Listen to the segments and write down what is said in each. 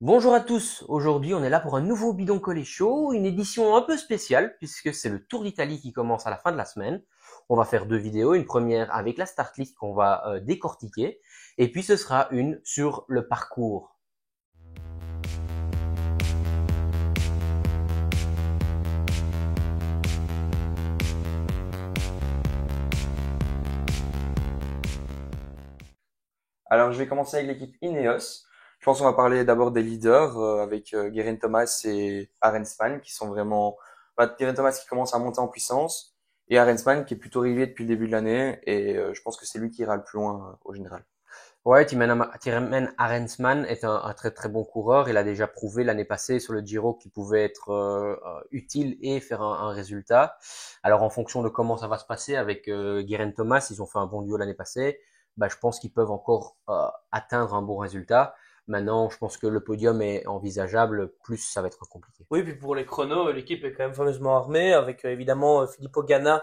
Bonjour à tous, aujourd'hui on est là pour un nouveau Bidon Collé Show, une édition un peu spéciale puisque c'est le Tour d'Italie qui commence à la fin de la semaine. On va faire deux vidéos, une première avec la start list qu'on va décortiquer et puis ce sera une sur le parcours. Alors, je vais commencer avec l'équipe Ineos. Je pense qu'on va parler d'abord des leaders avec Geraint Thomas et Arensman qui sont vraiment... Geraint Thomas qui commence à monter en puissance et Arensman qui est plutôt arrivé depuis le début de l'année et je pense que c'est lui qui ira le plus loin au général. Ouais, Thymen Arensman est un très très bon coureur. Il a déjà prouvé l'année passée sur le Giro qu'il pouvait être utile et faire un résultat. Alors en fonction de comment ça va se passer avec Geraint Thomas, ils ont fait un bon duo l'année passée. Bah, je pense qu'ils peuvent encore atteindre un bon résultat. Maintenant, je pense que le podium est envisageable. Plus, ça va être compliqué. Oui, puis pour les chronos, l'équipe est quand même fameusement armée, avec évidemment Filippo Ganna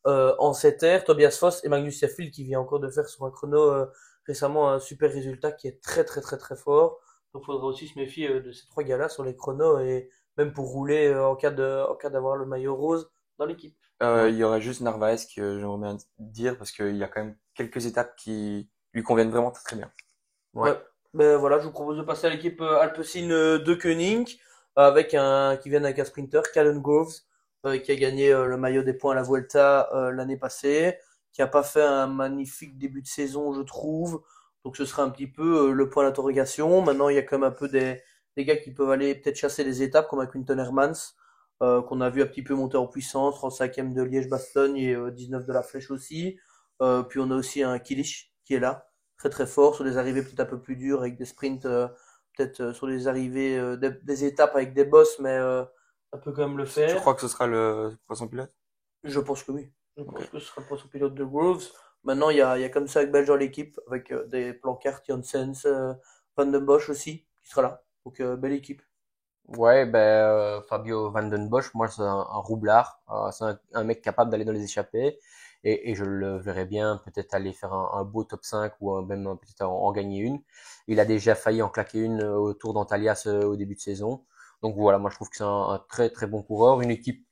en 7R, Tobias Foss et Magnus Sheffield qui vient encore de faire sur un chrono récemment un super résultat qui est très très très très fort. Donc il faudra aussi se méfier de ces trois gars-là sur les chronos et même pour rouler en cas d'avoir le maillot rose dans l'équipe. Ouais. Il y aurait juste Narvaez que j'aimerais bien dire parce qu'il y a quand même quelques étapes qui lui conviennent vraiment très très bien. Ouais. Ouais, ben voilà, je vous propose de passer à l'équipe Alpecin de Koenig, qui vient avec un sprinter, Callan Groves, qui a gagné le maillot des points à la Vuelta l'année passée, qui a pas fait un magnifique début de saison, je trouve. Donc ce serait un petit peu le point d'interrogation. Maintenant, il y a quand même un peu des gars qui peuvent aller peut-être chasser des étapes, comme un Quinton Hermans, qu'on a vu un petit peu monter en puissance, 35e de Liège-Bastogne et 19 de la Flèche aussi. Puis on a aussi un Kilic qui est là très très fort sur des arrivées peut-être un peu plus dures avec des sprints, peut-être sur des arrivées, des étapes avec des bosses, mais ça peut quand même le Tu faire. crois que ce sera le poisson pilote? Je pense que oui. Je Ok. pense que ce sera le poisson pilote de Groves. Maintenant, il y a comme ça avec Belge dans l'équipe, avec des Plancart, Janssens, Van den Bosch aussi, qui sera là. Donc, belle équipe. Ouais, ben Fabio Van den Bosch, moi c'est un roublard, c'est un mec capable d'aller dans les échappées et je le verrais bien peut-être aller faire un beau top 5 ou même peut-être en gagner une. Il a déjà failli en claquer une au Tour d'Antalya au début de saison. Donc voilà, moi je trouve que c'est un très très bon coureur, une équipe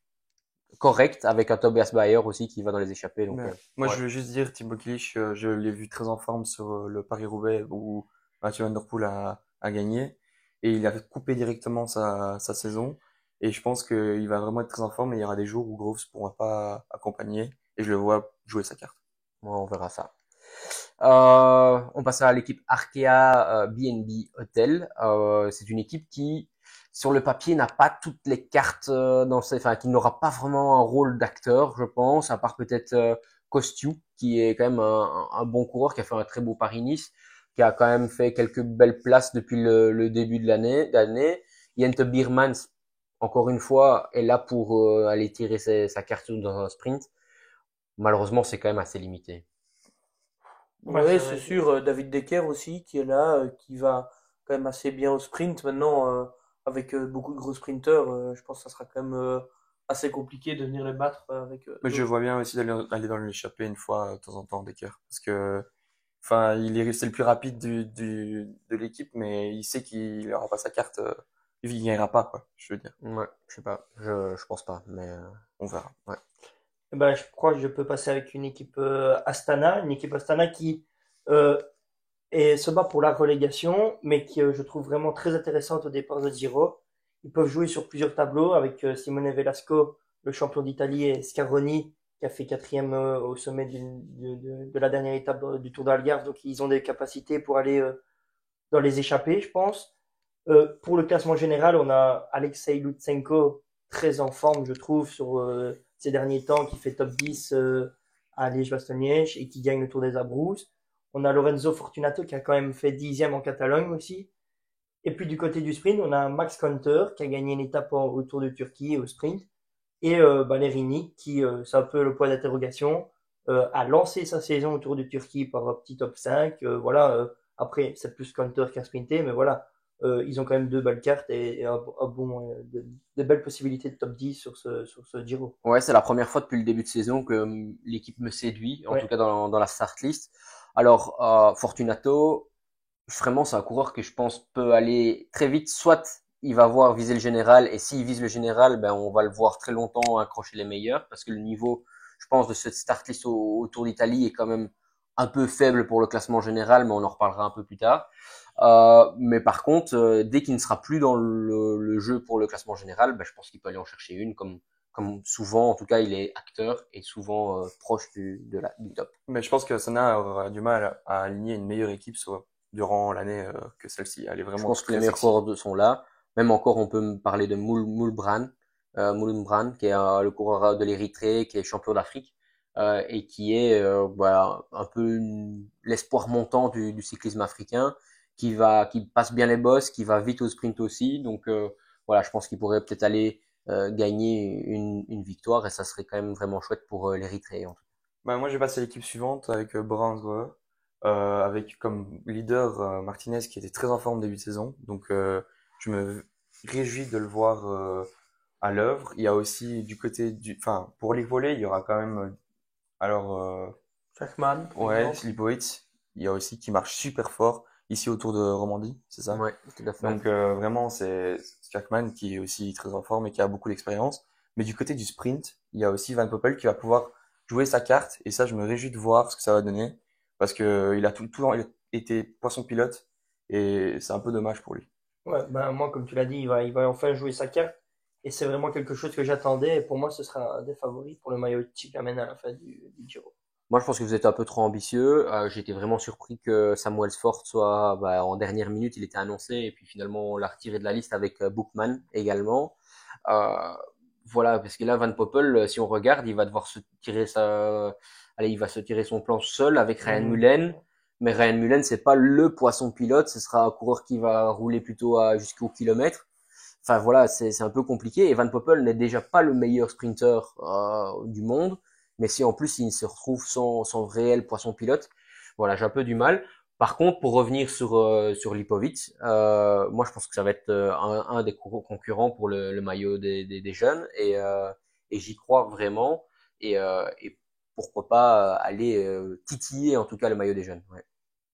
correcte avec un Tobias Bayer aussi qui va dans les échappées. Donc Ouais. Moi, ouais. je veux juste dire, Thibaut Killich, je l'ai vu très en forme sur le Paris-Roubaix où Mathieu Van Der Poel a gagné. Et il a coupé directement sa saison. Et je pense qu'il va vraiment être très en forme. Et il y aura des jours où Groves ne pourra pas accompagner. Et je le vois jouer sa carte. Ouais, on verra ça. On passe à l'équipe Arkea B&B Hotel. C'est une équipe qui, sur le papier, n'a pas toutes les cartes enfin, qui n'aura pas vraiment un rôle d'acteur, je pense, à part peut-être Kostyu, qui est quand même un bon coureur, qui a fait un très beau Paris-Nice, qui a quand même fait quelques belles places depuis le début de l'année. Jente Biermans, encore une fois, est là pour aller tirer sa carte dans un sprint. Malheureusement, c'est quand même assez limité. Ouais, ouais, c'est sûr. David Decker aussi, qui est là, qui va quand même assez bien au sprint. Maintenant, avec beaucoup de gros sprinteurs, je pense que ça sera quand même assez compliqué de venir les battre avec Mais je d'autres. vois bien aussi aller dans l'échappée une fois de temps en temps d'équerre. Parce que, enfin, c'est le plus rapide de l'équipe, mais il sait qu'il n'aura pas sa carte. Il gagnera pas, quoi, je veux dire. Ouais, je sais pas, je pense pas, mais On verra. ouais. Eh ben, je crois que je peux passer avec une équipe Astana, une équipe Astana qui euh, se bat pour la relégation, mais qui je trouve vraiment très intéressante au départ de Giro. Ils peuvent jouer sur plusieurs tableaux avec Simone Velasco, le champion d'Italie, et Scaroni, qui a fait quatrième au sommet de la dernière étape du Tour d'Algarve. Donc ils ont des capacités pour aller dans les échappées, je pense. Pour le classement général, on a Alexei Lutsenko, très en forme, je trouve, sur ces derniers temps, qui fait top 10 à Liège-Bastogne-Liège et qui gagne le Tour des Abruzzes. On a Lorenzo Fortunato qui a quand même fait 10e en Catalogne aussi. Et puis du côté du sprint, on a Max Kanter qui a gagné une étape au Tour de Turquie au sprint. Et Ballerini qui, c'est un peu le point d'interrogation, a lancé sa saison au Tour de Turquie par un petit top 5. Voilà, après, c'est plus Kanter qui a sprinté, mais voilà, ils ont quand même deux belles cartes et un bon, de belles possibilités de top 10 sur ce Giro. Ouais, c'est la première fois depuis le début de saison que l'équipe me séduit, en tout Ouais. cas dans la start list. Alors, Fortunato, Vraiment, c'est un coureur que je pense peut aller très vite. Soit il va voir viser le général, et s'il vise le général, ben on va le voir très longtemps accrocher les meilleurs, parce que le niveau, je pense, de cette start list au Tour d'Italie est quand même un peu faible pour le classement général, mais on en reparlera un peu plus tard. Mais par contre, dès qu'il ne sera plus dans le jeu pour le classement général, ben je pense qu'il peut aller en chercher une, comme souvent, en tout cas, il est acteur et souvent proche du top. Mais je pense que Sana aura du mal à aligner une meilleure équipe durant l'année que celle-ci. Elle est Je vraiment pense que les très meilleurs sexy. coureurs sont là. Même encore, on peut me parler de Moulbran, qui est le coureur de l'Érythrée, qui est champion d'Afrique, et qui est un peu l'espoir montant du cyclisme africain, qui passe bien les bosses, qui va vite au sprint aussi. Donc voilà, je pense qu'il pourrait peut-être aller gagner une victoire, et ça serait quand même vraiment chouette pour l'Érythrée. Bah, moi, je vais passer à l'équipe suivante avec Brownsgrove, avec comme leader Martinez qui était très en forme début de saison. Donc, je me réjouis de le voir à l'œuvre. Il y a aussi enfin, pour les volets, il y aura quand même, alors, Jackman, par ouais, exemple. Slipowitz. Il y a aussi qui marche super fort ici autour de Romandie, c'est ça? Ouais, tout à fait. Donc, vraiment, c'est Jackman qui est aussi très en forme et qui a beaucoup d'expérience. Mais du côté du sprint, il y a aussi Van Poppel qui va pouvoir jouer sa carte. Et ça, je me réjouis de voir ce que ça va donner. Parce que il a il a été poisson pilote. Et c'est un peu dommage pour lui. Ouais, ben moi, comme tu l'as dit, il va enfin jouer sa carte. Et c'est vraiment quelque chose que j'attendais. Et pour moi, ce sera un des favoris pour le maillot de Chiclamène à la fin du Giro. Moi, je pense que vous êtes un peu trop ambitieux. J'ai été vraiment surpris que Samuel Sfort soit en dernière minute, il était annoncé, et puis finalement on l'a retiré de la liste avec Bookman également. Euh, voilà, parce que là, Van Poppel, si on regarde, il va devoir allez, il va se tirer son plan seul avec Ryan Mhm. Mullen. Mais Ryan Mullen, c'est pas le poisson pilote, ce sera un coureur qui va rouler plutôt jusqu'au kilomètre. Enfin voilà, c'est un peu compliqué. Et Van Poppel n'est déjà pas le meilleur sprinter du monde. Mais si en plus il se retrouve sans réel poisson pilote, voilà, j'ai un peu du mal. Par contre, pour revenir sur Lipovic, moi je pense que ça va être un des concurrents pour le maillot des jeunes, et j'y crois vraiment. Et pourquoi pas aller titiller en tout cas le maillot des jeunes. Ouais.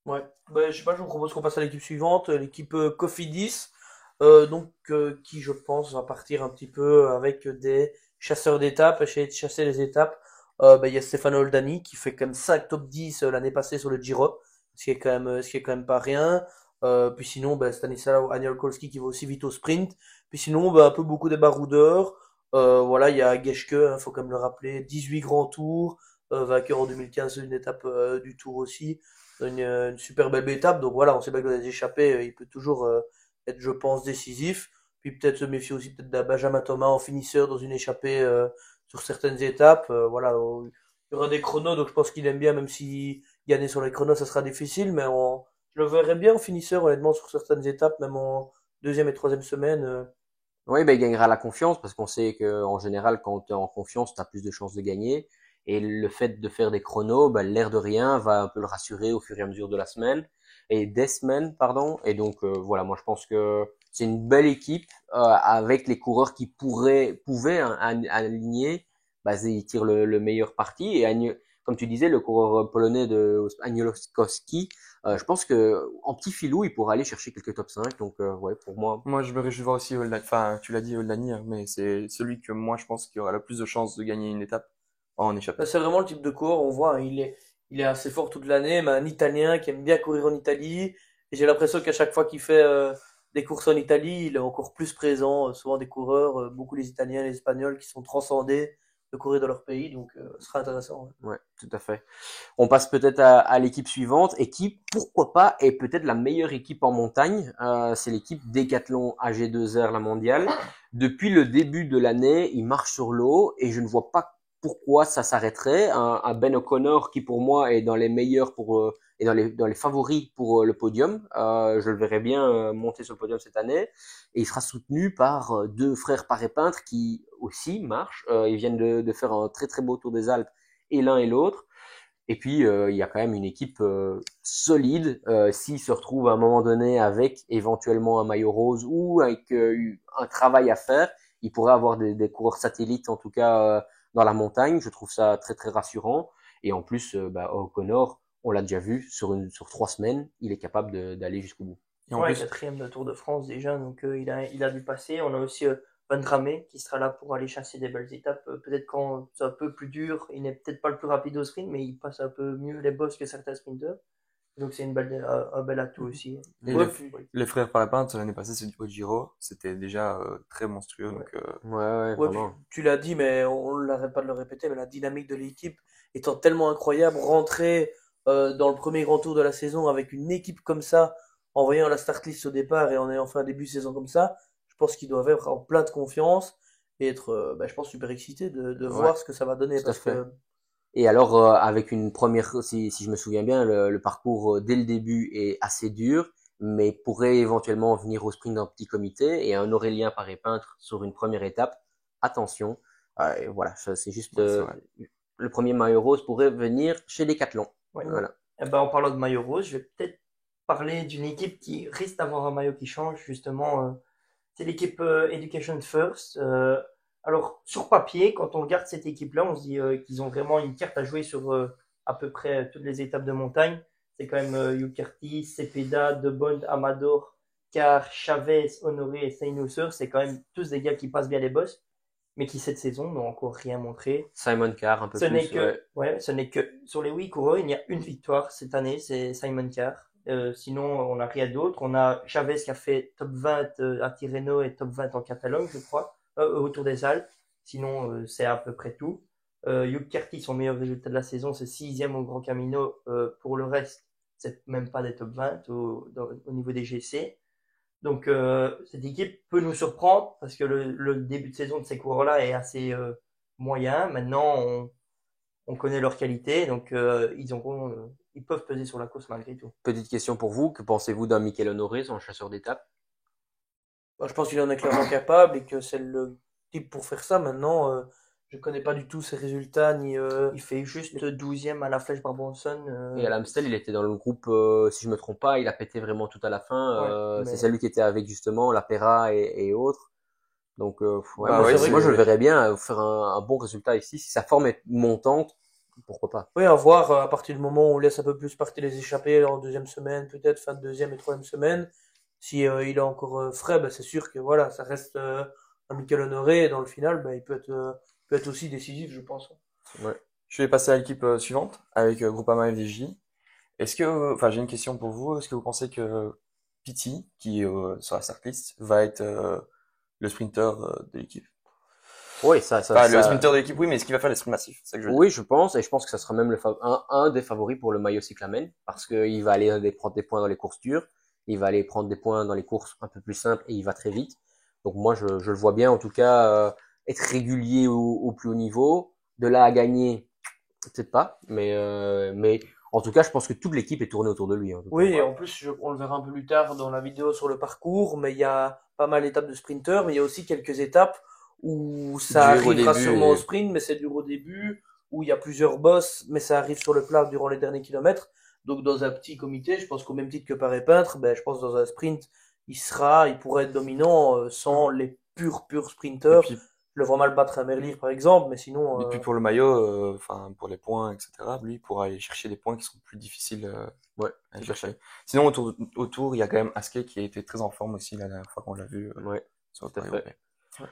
Ouais. Ben, je sais pas, je vous propose qu'on passe à l'équipe suivante, l'équipe Cofidis, qui je pense va partir un petit peu avec des chasseurs d'étapes, essayer de chasser les étapes. Il y a Stefano Oldani qui fait quand même 5 top 10 l'année passée sur le Giro, ce qui est quand même pas rien. Puis sinon, Stanislaw Aniolkowski qui va aussi vite au sprint. Puis sinon, un peu beaucoup des baroudeurs. Voilà, il y a Geschke, faut quand même le rappeler, 18 grands tours, vainqueur en 2015 d'une étape du Tour aussi, une super belle étape. Donc voilà, on sait bien que dans les échappées, il peut toujours être, je pense, décisif. Puis peut-être se méfier aussi peut-être d'un Benjamin Thomas en finisseur dans une échappée sur certaines étapes. Voilà, il y aura des chronos, donc je pense qu'il aime bien, même si gagner sur les chronos, ça sera difficile, mais je le verrais bien en finisseur, honnêtement, sur certaines étapes, même en deuxième et troisième semaine. Oui, ben, il gagnera la confiance, parce qu'on sait que en général, quand tu es en confiance, tu as plus de chances de gagner. Et le fait de faire des chronos, ben, l'air de rien, va un peu le rassurer au fur et à mesure de la semaine et des semaines, pardon. Et donc voilà, moi je pense que c'est une belle équipe avec les coureurs qui pouvaient aligner. Bah, ils tirent le meilleur parti. Et comme tu disais, le coureur polonais de Agnieszkowski, je pense que en petit filou, il pourra aller chercher quelques top 5. Donc ouais, pour moi. Moi, je me réjouis de voir aussi Oldani. Enfin, tu l'as dit, Oldani, hein, mais c'est celui que moi, je pense qu'il aura le plus de chances de gagner une étape en échappée. C'est vraiment le type de coureur, on voit, hein, il est assez fort toute l'année, mais un Italien qui aime bien courir en Italie. Et j'ai l'impression qu'à chaque fois qu'il fait des courses en Italie, il est encore plus présent. Souvent des coureurs, beaucoup les Italiens, les Espagnols, qui sont transcendés de courir dans leur pays. Donc ce sera intéressant. Ouais. Ouais, tout à fait. On passe peut-être à l'équipe suivante, et qui, pourquoi pas, est peut-être la meilleure équipe en montagne. C'est l'équipe Decathlon AG2R, la mondiale. Depuis le début de l'année, ils marchent sur l'eau, et je ne vois pas pourquoi ça s'arrêterait. Un Ben O'Connor qui, pour moi, est dans les meilleurs et dans les favoris pour le podium. Je le verrai bien monter sur le podium cette année. Et il sera soutenu par deux frères paré-peintres qui aussi marchent. Ils viennent de faire un très très beau Tour des Alpes, et l'un et l'autre. Et puis, il y a quand même une équipe solide. S'ils se retrouvent à un moment donné avec éventuellement un maillot rose ou avec un travail à faire, ils pourraient avoir des coureurs satellites, en tout cas dans la montagne. Je trouve ça très très rassurant. Et en plus, O'Connor, on l'a déjà vu, sur 3 semaines, il est capable d'aller jusqu'au bout. Et en Ouais, plus, quatrième de Tour de France déjà, donc il a dû passer. On a aussi Van Dramé qui sera là pour aller chasser des belles étapes. Peut-être quand c'est un peu plus dur, il n'est peut-être pas le plus rapide au sprint, mais il passe un peu mieux les bosses que certains sprinteurs. Donc c'est un bel atout aussi. et Ouais, les, puis, les frères Parapente, l'année passée, c'est au Giro, c'était déjà très monstrueux. Ouais. Donc, Ouais, ouais, puis vraiment. tu l'as dit, mais on n'arrête pas de le répéter, mais la dynamique de l'équipe étant tellement incroyable, rentrer dans le premier grand tour de la saison avec une équipe comme ça, en voyant la start list au départ et en ayant fait un début de saison comme ça, je pense qu'ils doivent être en plein de confiance et être, je pense, super excités de Ouais, voir ce que ça va donner. tout à Parce fait. que, Et alors, avec une première, si je me souviens bien, le parcours dès le début est assez dur, mais pourrait éventuellement venir au sprint d'un petit comité et un Aurélien Paré-Peintre sur une première étape. Attention, et voilà, c'est juste ouais, c'est vrai. le premier maillot rose pourrait venir chez Decathlon. Ouais. Voilà. Eh ben, en parlant de maillot rose, je vais peut-être parler d'une équipe qui risque d'avoir un maillot qui change, justement. C'est l'équipe Education First. Alors, sur papier, quand on regarde cette équipe-là, on se dit qu'ils ont vraiment une carte à jouer sur à peu près toutes les étapes de montagne. C'est quand même Hugh Curtis, Cepeda, De Bond, Amador, Carr, Chavez, Honoré et Steinhauser. C'est quand même tous des gars qui passent bien les bosses, mais qui cette saison n'ont encore rien montré. Simon Carr un peu Ce n'est plus. Ouais. que, ouais, ce n'est que sur les 8 coureurs, il y a une victoire cette année, c'est Simon Carr. Sinon, on n'a rien d'autre. On a Chavez qui a fait top 20 à Tirreno et top 20 en Catalogne, je crois, autour des Alpes. Sinon, c'est à peu près tout. Hugh Curtis, son meilleur résultat de la saison, c'est 6e au Grand Camino. Pour le reste, c'est même pas des top 20 au niveau des GC. Donc, cette équipe peut nous surprendre parce que le début de saison de ces coureurs-là est assez moyen. Maintenant, on connaît leur qualité, donc ils peuvent peser sur la course malgré tout. Petite question pour vous, que pensez-vous d'un Mikel Honoré, son chasseur d'étape? je pense qu'il en est clairement capable et que c'est le type pour faire ça. Maintenant, je connais pas du tout ses résultats ni. Il fait juste 12e à la Flèche Barbranson. Et à l'Amstel, il était dans le groupe, si je me trompe pas, il a pété vraiment tout à la fin. Ouais, C'est mais celui qui était avec justement la Pera et autres. Donc, ouais, Bah moi, ouais, moi, je le c'est verrais bien faire un bon résultat ici. Si sa forme est montante, pourquoi pas. Oui, à voir à partir du moment où on laisse un peu plus partir les échappées en deuxième semaine, peut-être fin de deuxième et troisième semaine. Si il est encore frais, c'est sûr que voilà, ça reste un Mikel Honoré et dans le final, peut être aussi décisif, je pense. Ouais. je vais passer à l'équipe suivante avec Groupama FDJ. Est-ce que, enfin, j'ai une question pour vous. Est-ce que vous pensez que Pity, qui est sur la start list, va être le sprinter de l'équipe? Oui, Enfin, le sprinter de l'équipe, oui, mais est-ce qu'il va faire les sprints massifs? C'est ça que je veux dire. oui, je pense, et je pense que ça sera même un des favoris pour le maillot cyclamen, parce qu'il va prendre des points dans les courses dures, il va aller prendre des points dans les courses un peu plus simples, et il va très vite. Donc moi, je le vois bien, en tout cas, être régulier au plus haut niveau. De là à gagner, peut-être pas, mais en tout cas, je pense que toute l'équipe est tournée autour de lui. En tout cas. Oui, et en plus, on le verra un peu plus tard dans la vidéo sur le parcours, mais il y a pas mal d'étapes de sprinter, mais il y a aussi quelques étapes où ça Dur au arrivera début sûrement au et- sprint, mais c'est dur au début, où il y a plusieurs bosses, mais ça arrive sur le plat durant les derniers kilomètres. Donc dans un petit comité, je pense qu'au même titre que Paré Peintre, je pense que dans un sprint, il pourrait être dominant sans les purs Et sprinters. puis, Je le vois mal battre un Merlier par exemple, mais sinon, et puis pour le maillot, enfin, pour les points, etc., lui, il pourra aller chercher des points qui sont plus difficiles Ouais, à aller chercher. Sinon, autour, il y a quand même Askey qui a été très en forme aussi la dernière fois qu'on l'a vu ouais, sur le tout à Paris fait. Roubaix.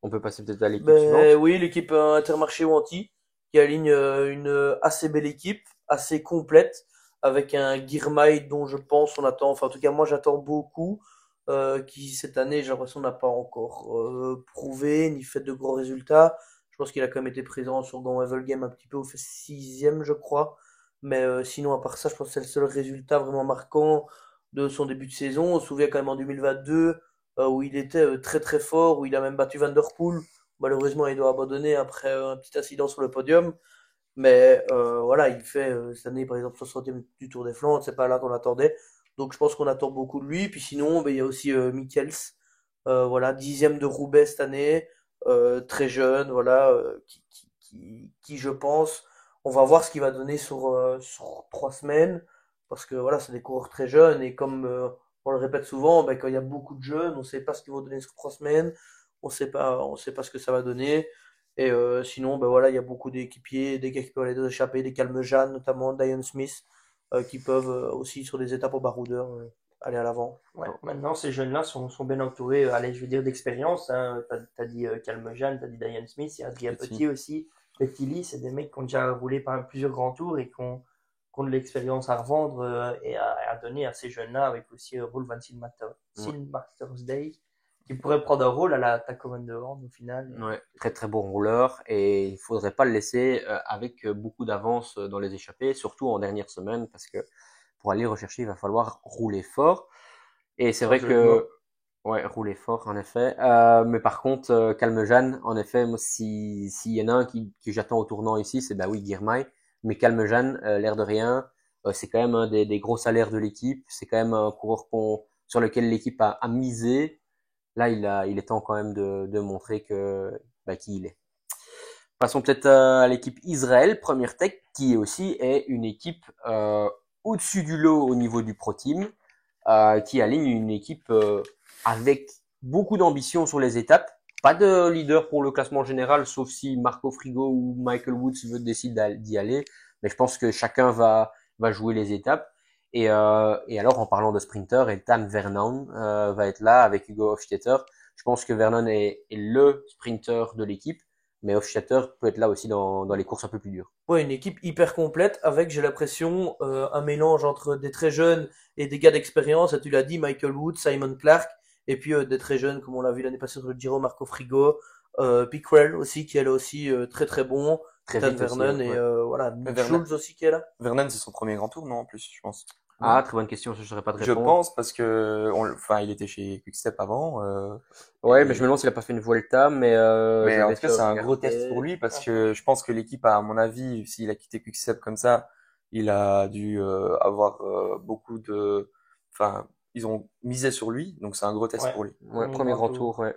On peut passer peut-être à l'équipe suivante. Oui, l'équipe Intermarché Wanty qui aligne une assez belle équipe, assez complète, avec un Girmay dont je pense on attend, enfin en tout cas moi j'attends beaucoup, qui cette année j'ai l'impression n'a pas encore prouvé ni fait de gros résultats. Je pense qu'il a quand même été présent sur Gant Evel Game un petit peu, au fait sixième je crois. Mais sinon à part ça, je pense que c'est le seul résultat vraiment marquant de son début de saison. On se souvient quand même en 2022 où il était très très fort, où il a même battu Van Der Poel. Malheureusement, il doit abandonner après un petit incident sur le podium. Mais voilà, il fait cette année, par exemple, 60e du Tour des Flandres, c'est pas là qu'on attendait. Donc je pense qu'on attend beaucoup de lui. Puis sinon, il y a aussi Michels, voilà, 10e de Roubaix cette année, très jeune, voilà, qui, je pense, on va voir ce qu'il va donner sur 3 semaines. Parce que voilà, c'est des coureurs très jeunes et comme on le répète souvent, quand il y a beaucoup de jeunes, on ne sait pas ce qu'ils vont donner sur 3 semaines, on sait pas ce que ça va donner. Et sinon, voilà, il y a beaucoup d'équipiers, des gars qui peuvent aller échapper, des Calmejean, notamment Diane Smith, qui peuvent aussi sur des étapes au baroudeur aller à l'avant. Ouais, maintenant, ces jeunes-là sont bien entourés, allez, je veux dire, d'expérience. Hein. T'as dit Calmejean, t'as dit Diane Smith, il y a Adrien Petit aussi. Petit Lee, c'est des mecs qui ont déjà roulé par plusieurs grands tours et qui ont de l'expérience à revendre et à donner à ces jeunes-là, avec aussi Rolf Van Mastersday Day, qui pourrait prendre un rôle à la Taco de Horn au final. Ouais, très très bon rouleur et il faudrait pas le laisser avec beaucoup d'avance dans les échappées, surtout en dernière semaine parce que pour aller rechercher, il va falloir rouler fort. Et c'est vrai que ouais, rouler fort en effet. Mais par contre, Calmejean, en effet, moi s'il y en a un que j'attends au tournant ici, c'est bah oui Girmay. Mais Calmejean, l'air de rien, c'est quand même un des gros salaires de l'équipe. C'est quand même un coureur sur lequel l'équipe a misé. Là, il est temps quand même de montrer qui il est. Passons peut-être à l'équipe Israël, Première Tech, qui aussi est une équipe au-dessus du lot au niveau du Pro Team, qui aligne une équipe avec beaucoup d'ambition sur les étapes. Pas de leader pour le classement général, sauf si Marco Frigo ou Michael Woods décident d'y aller. Mais je pense que chacun va jouer les étapes. Et alors, en parlant de sprinter, Ethan Vernon va être là avec Hugo Hofstetter. Je pense que Vernon est le sprinter de l'équipe, mais Hofstetter peut être là aussi dans les courses un peu plus dures. Ouais, une équipe hyper complète avec, j'ai l'impression, un mélange entre des très jeunes et des gars d'expérience. Et tu l'as dit, Michael Wood, Simon Clark, et puis des très jeunes, comme on l'a vu l'année passée sur le Giro, Marco Frigo, Pickrell aussi, qui est là aussi très très bon, Ethan Vernon, aussi, et voilà, Schulz aussi qui est là. Vernon, c'est son premier grand tour, non, en plus, je pense. Ah, très bonne question, je ne saurais pas te Je répondre. pense parce que, il était chez Quickstep avant. Ouais, mais je me demande s'il a pas fait une Vuelta, mais en tout cas, c'est un gros test pour lui parce que je pense que l'équipe, à mon avis, s'il a quitté Quickstep comme ça, il a dû avoir beaucoup de, ils ont misé sur lui, donc c'est un gros test pour lui. Ouais, premier grand tour, ouais.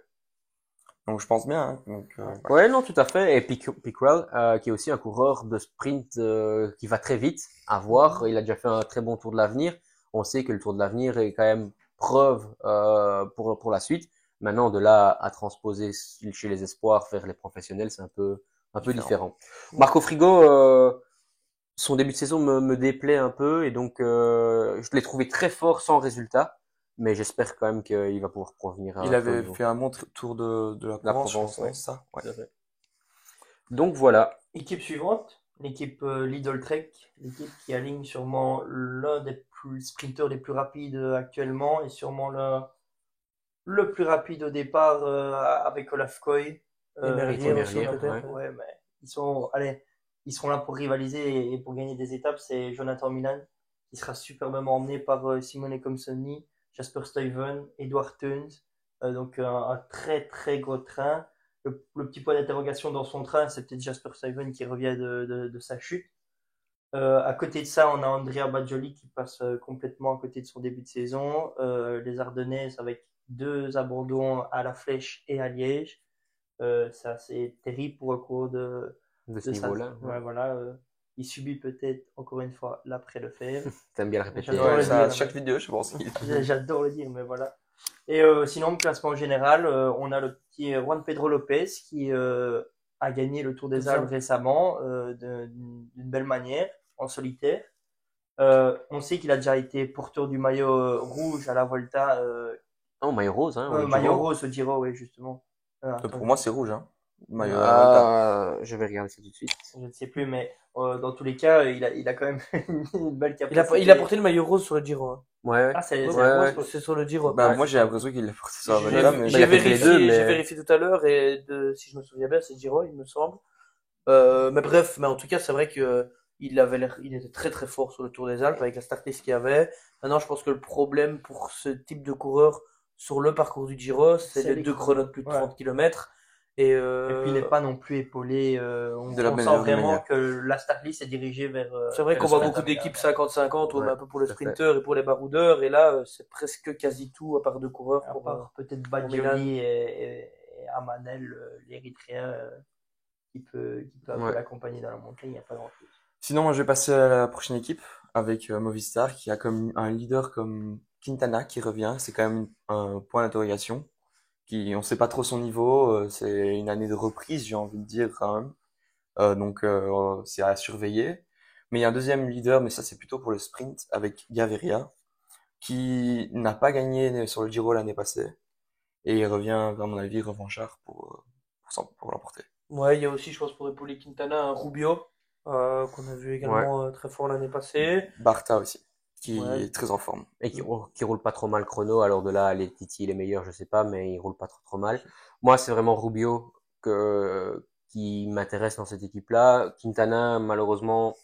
Donc je pense bien. Hein. Donc, ouais, non, tout à fait. Et Pickrell, qui est aussi un coureur de sprint qui va très vite à voir. Il a déjà fait un très bon Tour de l'Avenir. On sait que le Tour de l'Avenir est quand même preuve pour la suite. Maintenant, de là à transposer chez les espoirs vers les professionnels, c'est un peu différent. Marco Frigo, son début de saison me déplaît un peu et donc je l'ai trouvé très fort sans résultat. Mais j'espère quand même qu'il va pouvoir provenir. Il avait fait un bon tour de la Provence, ouais. ça. Ouais. Donc voilà. Équipe suivante, l'équipe Lidl Trek, l'équipe qui aligne sûrement l'un des sprinters les plus rapides actuellement et sûrement le plus rapide au départ avec Olaf Koy. Merlier aussi, peut-être. Ouais, mais ils seront là pour rivaliser et pour gagner des étapes. C'est Jonathan Milan qui sera superbement emmené par Simone Comsoni, Jasper Stuyven, Edward Tuns. Donc un très très gros train. Le petit point d'interrogation dans son train, c'est peut-être Jasper Stuyven qui revient de sa chute. À côté de ça, on a Andrea Bajoli qui passe complètement à côté de son début de saison. Les Ardennaises avec 2 abandons à la Flèche et à Liège. C'est assez terrible pour un cours de ce niveau-là. Ouais, voilà. Il subit peut-être encore une fois l'après le faire. T'aimes bien le répéter. Chaque vidéo, je pense. J'adore le dire, mais voilà. Et sinon, classement général, on a le petit Juan Pedro Lopez qui a gagné le Tour des Alpes récemment d'une belle manière, en solitaire. On sait qu'il a déjà été porteur du maillot rouge à la Volta. Non, maillot rose, hein. Maillot rose au Giro, oui, justement. Pour moi, c'est rouge, hein. Je vais regarder ça tout de suite. Je ne sais plus, mais dans tous les cas, il a quand même une belle capacité. Il a porté le maillot rose sur le Giro. Hein. Ouais. Ah, c'est sur le Giro. Moi, j'ai l'impression qu'il l'a porté sur la Volta. J'ai vérifié, vérifié tout à l'heure et si je me souviens bien, c'est Giro, il me semble. Mais bref, mais en tout cas, c'est vrai que il était très très fort sur le Tour des Alpes avec la startlist qu'il y avait. Maintenant, je pense que le problème pour ce type de coureur sur le parcours du Giro, c'est les 2 chronos de plus de 30 km. Et puis il n'est pas non plus épaulé. On sent vraiment que la startlist est dirigée vers. C'est vrai qu'on voit beaucoup d'équipes 50-50, un peu pour les sprinteurs et pour les baroudeurs. Et là, c'est presque quasi tout, à part 2 coureurs. À part peut-être Badjoli et Amanel, l'Érythréen, qui peut un peu l'accompagner dans la montée. Il n'y a pas grand-chose. Sinon, moi, je vais passer à la prochaine équipe avec Movistar qui a comme un leader comme Quintana qui revient. C'est quand même un point d'interrogation. On sait pas trop son niveau, c'est une année de reprise, j'ai envie de dire quand même. Donc c'est à surveiller. Mais il y a un deuxième leader, mais ça c'est plutôt pour le sprint, avec Gaviria, qui n'a pas gagné sur le Giro l'année passée. Et il revient, à mon avis, revanchard pour l'emporter. Ouais, il y a aussi, je pense, pour épauler Quintana, un Rubio, qu'on a vu Ouais. également très fort l'année passée. Barta aussi, qui Ouais. est très en forme. Et qui roule pas trop mal chrono. Alors de là, les Titi, les meilleurs, je sais pas, mais il roule pas trop mal. Moi, c'est vraiment Rubio qui m'intéresse dans cette équipe-là. Quintana, malheureusement,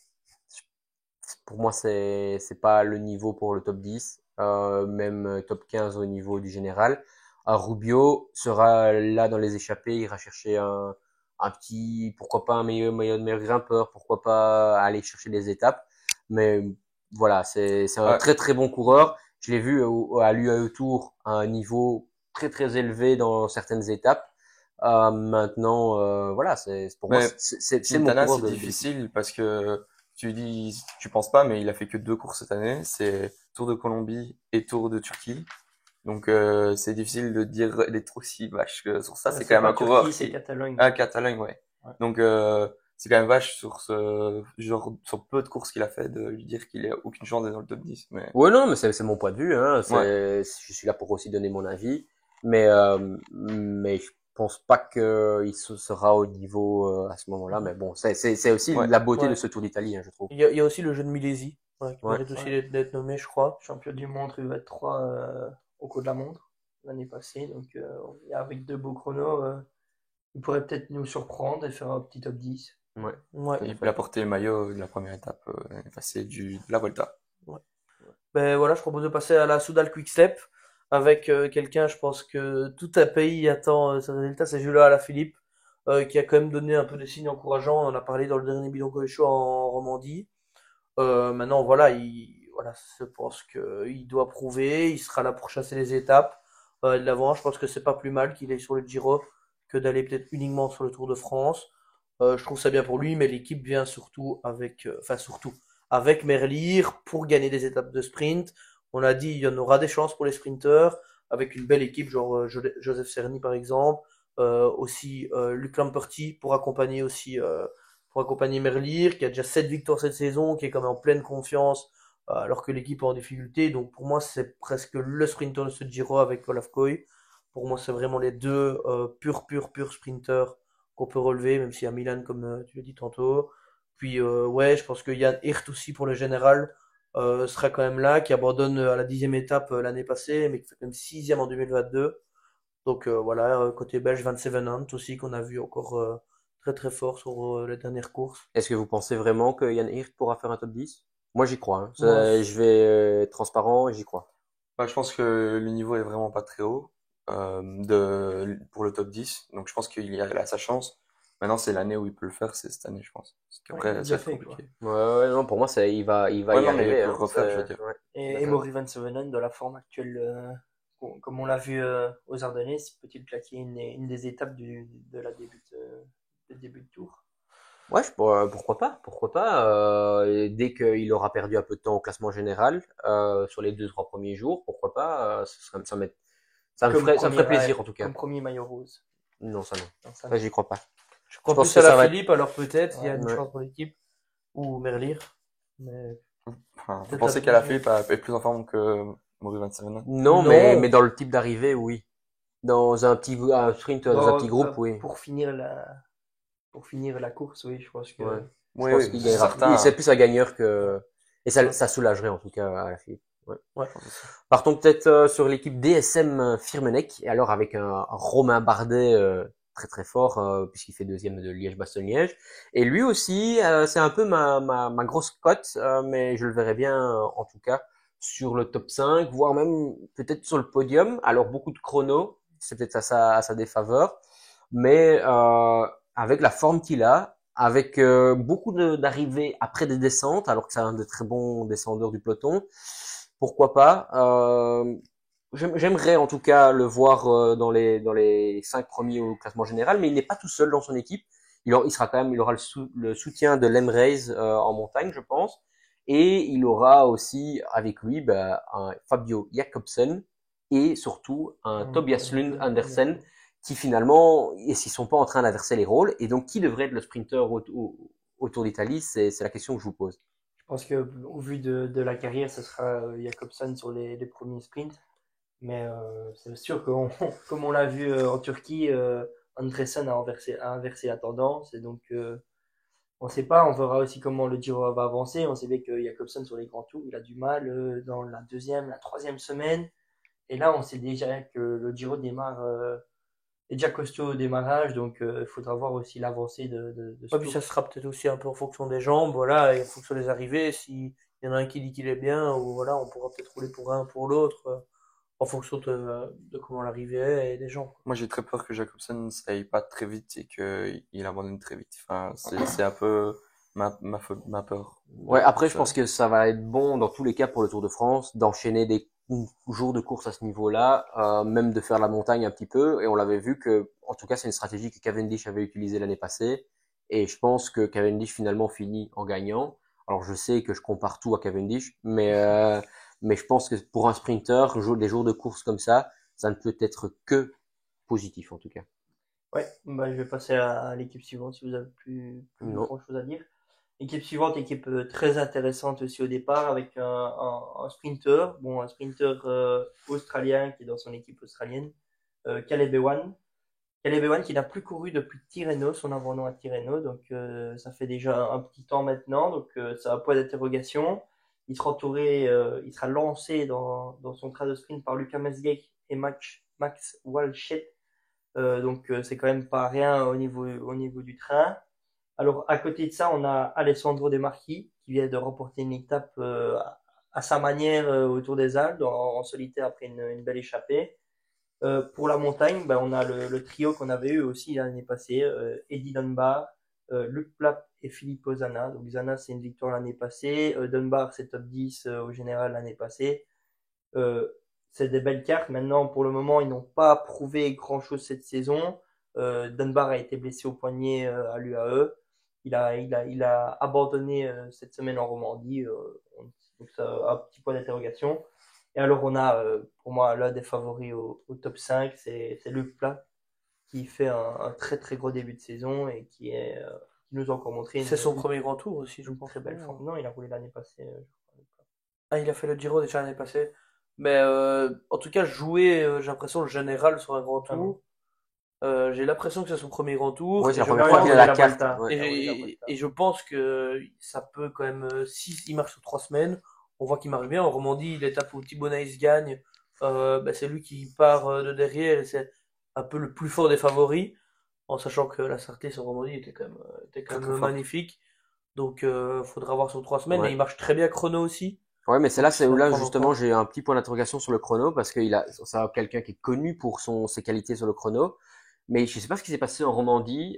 pour moi, c'est pas le niveau pour le top 10, même top 15 au niveau du général. Rubio sera là dans les échappées, il ira chercher un petit, pourquoi pas un meilleur grimpeur, pourquoi pas aller chercher des étapes. Mais voilà, c'est un Ouais. très très bon coureur. Je l'ai vu à l'UAE Tour à un niveau très très élevé dans certaines étapes. Maintenant, voilà, pour moi, Mais c'est mon Quintana, coureur c'est de difficile parce que tu penses pas, mais il a fait que 2 courses cette année. C'est Tour de Colombie et Tour de Turquie. Donc c'est difficile de dire d'être aussi vache que sur ça. C'est quand même un coureur Turquie, c'est qui Catalogne. Catalogne, ouais. Ouais. Donc c'est quand même vache sur ce genre sur peu de courses qu'il a fait de lui dire qu'il a aucune chance d'être dans le top 10. Mais Ouais, non, mais c'est mon point de vue, hein. ouais, Je suis là pour aussi donner mon avis. Mais je pense pas qu'il sera au niveau, à ce moment-là. Mais bon, c'est aussi ouais. la beauté de Ouais. ce Tour d'Italie, hein, je trouve. Il y a aussi le jeu de Milesi, ouais, qui Ouais. mérite aussi Ouais. d'être nommé, je crois. Champion du monde U23 au cours de la montre l'année passée. Donc, avec 2 beaux chronos, il pourrait peut-être nous surprendre et faire un petit top 10. Ouais. Ouais. Il a porté le maillot de la première étape l'année passée de la Volta. Ben voilà, je propose de passer à la Soudal Quick Step avec quelqu'un, je pense que tout un pays attend ce résultat, c'est Jules Alaphilippe, qui a quand même donné un peu de signes encourageants. On en a parlé dans le dernier Bidon Show en Romandie. Maintenant, voilà, voilà, je pense qu'il doit prouver, il sera là pour chasser les étapes de l'avant. Je pense que c'est pas plus mal qu'il aille sur le Giro que d'aller peut-être uniquement sur le Tour de France. Je trouve ça bien pour lui, mais l'équipe vient surtout avec Merlier pour gagner des étapes de sprint. On a dit il y en aura des chances pour les sprinteurs avec une belle équipe, genre Joseph Cerny par exemple, aussi Luc Lamperty pour accompagner Merlier, qui a déjà 7 victoires cette saison, qui est quand même en pleine confiance, alors que l'équipe est en difficulté. Donc pour moi, c'est presque le sprinter de ce Giro avec Olaf Koy. Pour moi, c'est vraiment les deux purs sprinters qu'on peut relever, même s'il y a Milan, comme tu l'as dit tantôt. Puis ouais, je pense que Yann Hirt aussi pour le général sera quand même là, qui abandonne à la 10e étape l'année passée, mais qui fait quand même 6e en 2022. Donc voilà, côté belge, 27 Hunt aussi, qu'on a vu encore très très fort sur les dernières courses. Est-ce que vous pensez vraiment que Yann Hirt pourra faire un top 10? Moi, j'y crois, hein. Moi, Je vais être transparent, j'y crois. Bah, je pense que le niveau est vraiment pas très haut pour le top 10. Donc je pense qu'il a sa chance. Maintenant, c'est l'année où il peut le faire, c'est cette année, je pense. Parce qu'après, il l'a ça va déjà être fait, compliqué. Ouais, non, pour moi, il va Ouais, y non, mais arriver, pour hein. le refaire, je veux dire. Ouais. Et D'accord. Emory Van Sevenen, de la forme actuelle, comme on l'a vu aux Ardennes, peut-il claquer une des étapes de la début de tour? Ouais, pourquoi pas. Dès qu'il aura perdu un peu de temps au classement général, sur les 2, 3 premiers jours, pourquoi pas. Ça me ferait plaisir en tout cas. Comme premier maillot rose. Non, ça non. Non, ça, Ça, j'y crois pas. je crois Je pense plus que à ça la va être- Philippe, alors peut-être il y a une Ouais. chance pour l'équipe. Ou Merlier. Mais Enfin, vous Peut-être pensez la qu'Alaphilippe est plus en forme que Maurice Van Sevenen? Non, Non. mais dans le type d'arrivée, oui. Dans un sprint, dans un petit groupe, oui. Pour finir la course, oui, je pense que. Ouais. Je Oui, pense oui, qu'il c'est gagnera. certain. C'est plus un gagneur que. Et Ouais. ça soulagerait en tout cas à la Philippe. Ouais. ouais. Partons peut-être sur l'équipe DSM Firmenech, et alors avec un Romain Bardet très très fort, puisqu'il fait deuxième de Liège-Bastogne-Liège. Et lui aussi, c'est un peu ma grosse cote, mais je le verrais bien en tout cas sur le top 5, voire même peut-être sur le podium. Alors beaucoup de chronos, c'est peut-être à sa défaveur, mais avec la forme qu'il a, avec beaucoup d'arrivées après des descentes, alors que c'est un des très bons descendeurs du peloton, pourquoi pas. J'aimerais en tout cas le voir dans les 5 premiers au classement général, mais il n'est pas tout seul dans son équipe. Il aura le soutien de l'Emrace en montagne, je pense, et il aura aussi avec lui un Fabio Jakobsen et surtout un Tobias Lund Andersen qui finalement, et s'ils sont pas en train d'inverser les rôles, et donc qui devrait être le sprinter au Tour d'Italie, c'est la question que je vous pose. pense que au vu de la carrière, ce sera Jakobsen sur les premiers sprints. Mais c'est sûr que comme on l'a vu en Turquie, Andresen a inversé la tendance. Et donc, on ne sait pas, on verra aussi comment le Giro va avancer. On sait bien que Jakobsen sur les grands tours, il a du mal dans la deuxième, la troisième semaine. Et là, on sait déjà que le Giro démarre, est déjà costaud au démarrage. Donc, il faudra voir aussi l'avancée de ce Ouais, puis tour. ça sera peut-être aussi un peu en fonction des jambes, voilà, et en fonction des arrivées. Si il y en a un qui dit qu'il est bien, ou voilà, on pourra peut-être rouler pour un, pour l'autre, en fonction de comment l'arrivée est et des gens. Moi, j'ai très peur que Jacobsen ça aille pas très vite et qu'il abandonne très vite. Enfin, c'est un peu ma peur Ouais, de après, je ça. pense que ça va être bon dans tous les cas pour le Tour de France d'enchaîner des jours de course à ce niveau-là, même de faire la montagne un petit peu. Et on l'avait vu que, en tout cas, c'est une stratégie que Cavendish avait utilisée l'année passée. Et je pense que Cavendish finalement finit en gagnant. Alors, je sais que je compare tout à Cavendish, mais je pense que pour un sprinter, des jours de course comme ça ne peut être que positif en tout cas. Ouais, bah, je vais passer à l'équipe suivante si vous avez plus Non. grand chose à dire. Équipe suivante, équipe très intéressante aussi au départ avec un sprinter, bon un sprinter australien qui est dans son équipe australienne, Caleb Ewan. Caleb Ewan qui n'a plus couru depuis Tirreno, son avant-nom à Tirreno, donc ça fait déjà un petit temps maintenant, donc ça a point d'interrogation. Il sera entouré, il sera lancé dans son train de sprint par Lucas Mesgeek et Max Walscheid. Donc c'est quand même pas rien au niveau du train. Alors à côté de ça, on a Alessandro De Marchi qui vient de remporter une étape à sa manière autour des Alpes en solitaire après une belle échappée. Pour la montagne, ben, on a le trio qu'on avait eu aussi l'année passée, Eddie Dunbar, Luc Plapp et Filippo Zana. Donc Zana c'est une victoire l'année passée, Dunbar c'est top 10 au général l'année passée. Euh, c'est des belles cartes. Maintenant, pour le moment, ils n'ont pas prouvé grand-chose cette saison. Dunbar a été blessé au poignet à l'UAE. Il a abandonné cette semaine en Romandie. Donc, ça a un petit point d'interrogation. Et alors, on a, pour moi, l'un des favoris au top 5, c'est Luc Plat, qui fait un très très gros début de saison et qui nous a encore montré C'est son premier grand tour aussi, je une pense. très belle forme. Non, il a roulé l'année passée, je crois. Ah, il a fait le Giro déjà l'année passée. Mais en tout cas, jouer, j'ai l'impression, le général sur un grand Ah non. tour. J'ai l'impression que c'est son premier grand tour. Ouais, c'est Et la je première Non, il fois a qu'il pense, a roulé la la carte. Vuelta. Ouais. Il a roulé la Vuelta. et je pense que ça peut quand même, si il marche sur 3 semaines, on voit qu'il marche bien. En Romandie, l'étape où Thibaut Nice gagne, bah, c'est lui qui part de derrière et c'est un peu le plus fort des favoris, en sachant que la Sarthe sur Romandie était quand Très très même fort. magnifique. Donc, faudra voir sur 3 semaines. Et Ouais. il marche très bien chrono aussi. Ouais, mais c'est là, Donc, c'est ça où va là prendre justement encore. j'ai un petit point d'interrogation sur le chrono parce qu'il a, ça quelqu'un qui est connu pour ses qualités sur le chrono, mais je sais pas ce qui s'est passé en Romandie.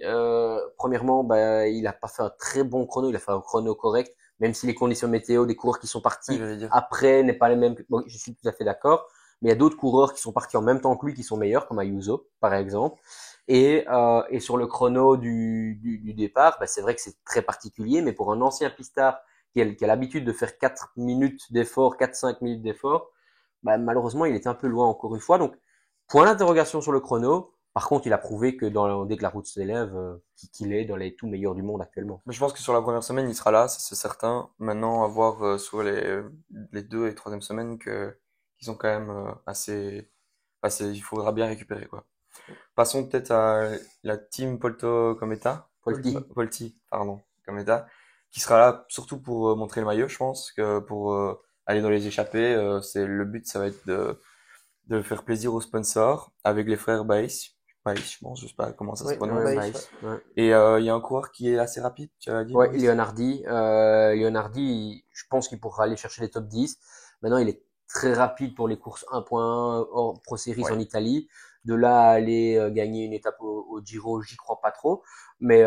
Premièrement, bah, il a pas fait un très bon chrono, il a fait un chrono correct, même si les conditions météo des coureurs qui sont Oui, partis j'allais dire. après n'est pas les mêmes. Bon, je suis tout à fait d'accord, mais il y a d'autres coureurs qui sont partis en même temps que lui qui sont meilleurs, comme Ayuso par exemple. Et sur le chrono du départ, bah, c'est vrai que c'est très particulier, mais pour un ancien pistard qui a l'habitude de faire 4 minutes d'effort, 4-5 minutes d'effort, bah, malheureusement, il était un peu loin encore une fois. Donc, point d'interrogation sur le chrono. Par contre, il a prouvé que dès que la route s'élève, qu'il est dans les tout meilleurs du monde actuellement. Mais je pense que sur la première semaine, il sera là, ça c'est certain. Maintenant, à voir sur les deux et troisième semaines qu'ils sont quand même il faudra bien récupérer, quoi. Passons peut-être à la team Polto Cometa. Polti. Polti, pardon, Cometa, qui sera là surtout pour montrer le maillot, je pense, que pour aller dans les échappées. Le but, ça va être de faire plaisir aux sponsors avec les frères Baïs. Baïs, je pense, je sais pas comment ça se Oui, prononce. Baïs, Baïs, ouais. Et il y a un coureur qui est assez rapide, tu as dit, Ouais, Maurice? Leonardi. Je pense qu'il pourra aller chercher les top 10. Maintenant, il est très rapide pour les courses 1.1 hors Pro Series Ouais. en Italie. De là à aller gagner une étape au Giro, j'y crois pas trop. Mais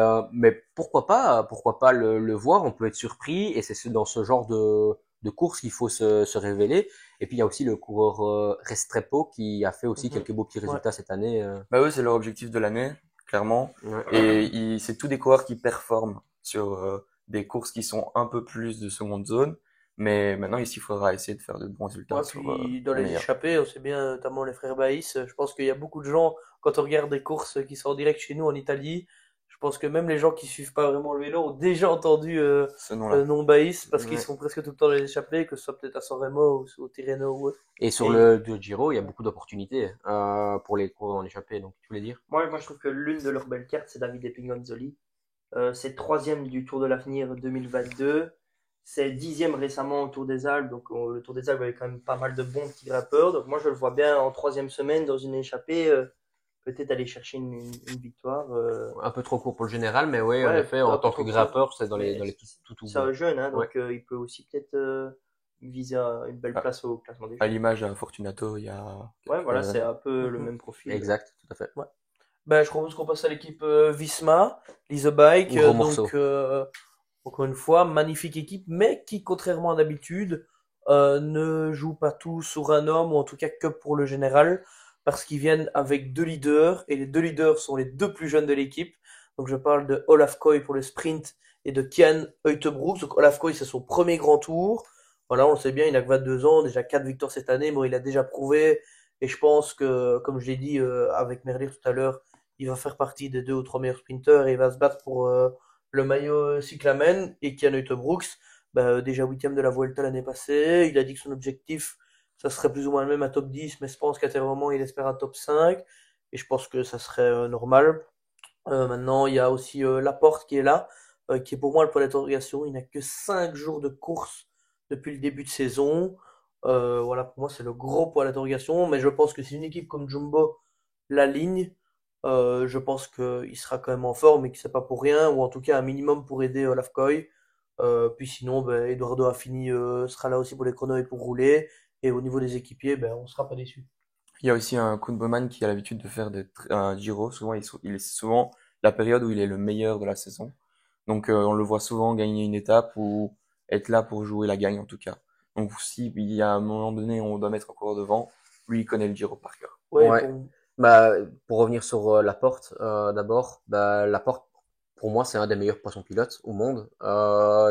pourquoi pas le voir. On peut être surpris et c'est dans ce genre de course qu'il faut se révéler. Et puis il y a aussi le coureur Restrepo qui a fait aussi quelques beaux petits résultats cette année. Bah eux, c'est leur objectif de l'année, clairement. Ouais. Et c'est tous des coureurs qui performent sur des courses qui sont un peu plus de seconde zone. Mais maintenant, ici, il faudra essayer de faire de bons résultats Ouais, sur puis dans les les meilleurs. échappées, on sait bien, notamment les frères Baïs, je pense qu'il y a beaucoup de gens, quand on regarde des courses qui sont en direct chez nous en Italie, Je pense que même les gens qui suivent pas vraiment le vélo ont déjà entendu Ce nom-là. nom Baïs parce qu'ils Ouais. sont presque tout le temps dans les échappées, que ce soit peut-être à San Remo ou au Tirreno ou autre. Et sur Et- le Giro, il y a beaucoup d'opportunités pour les coureurs en échappée. Donc, tu voulais dire? Moi, je trouve que l'une de leurs belles cartes, c'est Davide Pinganzoli. C'est troisième du Tour de l'Avenir 2022. C'est dixième récemment au Tour des Alpes. Donc, le Tour des Alpes avait quand même pas mal de bons petits grimpeurs. Donc, moi, je le vois bien en troisième semaine dans une échappée. Peut-être aller chercher une victoire. Un peu trop court pour le général, mais oui, en Ouais, effet, en un peu tant que trop grimpeur, court. c'est dans Mais les tout c'est un bons. jeune, hein, Ouais. donc il peut aussi peut-être viser une belle Ah, place au classement des À jeunes. l'image d'un Fortunato il y a Ouais, voilà, quelques c'est années. un peu le Mhm. même profil. Exact, tout à fait. Ouais. Ben, je propose qu'on passe à l'équipe Visma, Lise Bike. Gros morceau. Donc, encore une fois, magnifique équipe, mais qui, contrairement à d'habitude, ne joue pas tout sur un homme, ou en tout cas que pour le général, parce qu'ils viennent avec deux leaders, et les deux leaders sont les deux plus jeunes de l'équipe. Donc, je parle de Olaf Koy pour le sprint et de Kian Uijtebroeks. Donc, Olaf Koy, c'est son premier grand tour. Voilà, on le sait bien, il a que 22 ans, déjà 4 victoires cette année. Bon, il a déjà prouvé, et je pense que, comme je l'ai dit avec Merlier tout à l'heure, il va faire partie des 2 ou 3 meilleurs sprinters et il va se battre pour le maillot cyclamen. Et Kian Uijtebroeks, bah, déjà 8e de la Vuelta l'année passée. Il a dit que son objectif, ça serait plus ou moins le même, un top 10, mais je pense qu'à tel moment, il espère un top 5. Et je pense que ça serait normal. Maintenant, il y a aussi Laporte qui est là, qui est pour moi le point d'interrogation. Il n'a que 5 jours de course depuis le début de saison. Voilà, pour moi, c'est le gros point d'interrogation. Mais je pense que si une équipe comme Jumbo l'aligne, je pense qu'il sera quand même en forme et que c'est pas pour rien, ou en tout cas un minimum pour aider Olaf Koy. Puis sinon, ben, Eduardo Affini sera là aussi pour les chronos et pour rouler. Et au niveau des équipiers, ben, on sera pas déçus. Il y a aussi un Koen Bouwman qui a l'habitude de faire un Giro. Souvent, il est souvent la période où il est le meilleur de la saison. Donc, on le voit souvent gagner une étape ou être là pour jouer la gagne en tout cas. Donc, si il y a un moment donné on doit mettre encore devant, lui il connaît le Giro par cœur. Ouais, Ouais. Bah, pour revenir sur Laporte, d'abord, bah, Laporte, pour moi, c'est un des meilleurs poissons pilotes au monde.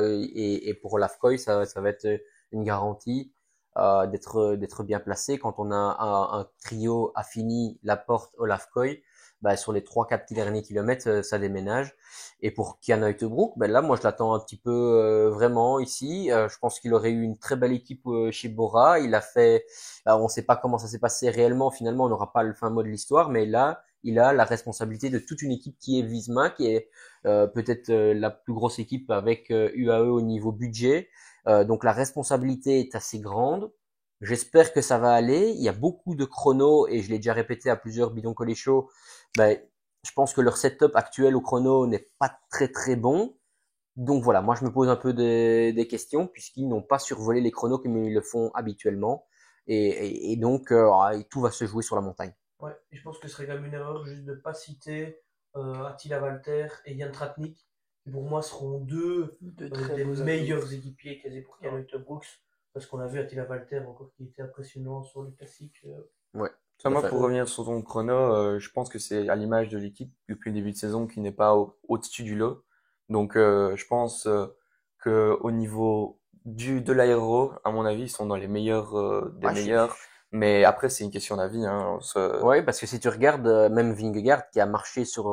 Et pour Olaf Koy, ça va être une garantie d'être bien placé. Quand on a un trio Affini, Laporte, Olaf Koy, bah, sur les 3-4 derniers kilomètres, ça déménage. Et pour Kian Uijtebroeks, ben là, moi, je l'attends un petit peu vraiment ici. Je pense qu'il aurait eu une très belle équipe chez Bora. Il a fait on ne sait pas comment ça s'est passé réellement. Finalement, on n'aura pas le fin mot de l'histoire, mais là, il a la responsabilité de toute une équipe qui est Visma, qui est peut-être la plus grosse équipe avec UAE au niveau budget. Donc la responsabilité est assez grande. J'espère que ça va aller. Il y a beaucoup de chronos et je l'ai déjà répété à plusieurs bidons collés chauds. Ben, je pense que leur setup actuel au chrono n'est pas très très bon. Donc voilà, moi je me pose un peu des questions puisqu'ils n'ont pas survolé les chronos comme ils le font habituellement. Et donc tout va se jouer sur la montagne. Ouais, et je pense que ce serait quand même une erreur juste de ne pas citer Attila Valter et Jan Tratnik, qui pour moi seront deux De des beaux meilleurs équipiers quasi pour Kian Brooks, parce qu'on a vu Attila Valter encore qui était impressionnant sur le classique. Ouais, Ça, tout à moi, fait. pour revenir sur ton chrono, je pense que c'est à l'image de l'équipe depuis le début de saison qui n'est pas au-dessus du lot. Donc, je pense que au niveau de l'aéro, à mon avis, ils sont dans les meilleurs des Ouais, meilleurs. Mais après, c'est une question d'avis. Hein. Ouais, parce que si tu regardes même Vingegaard qui a marché sur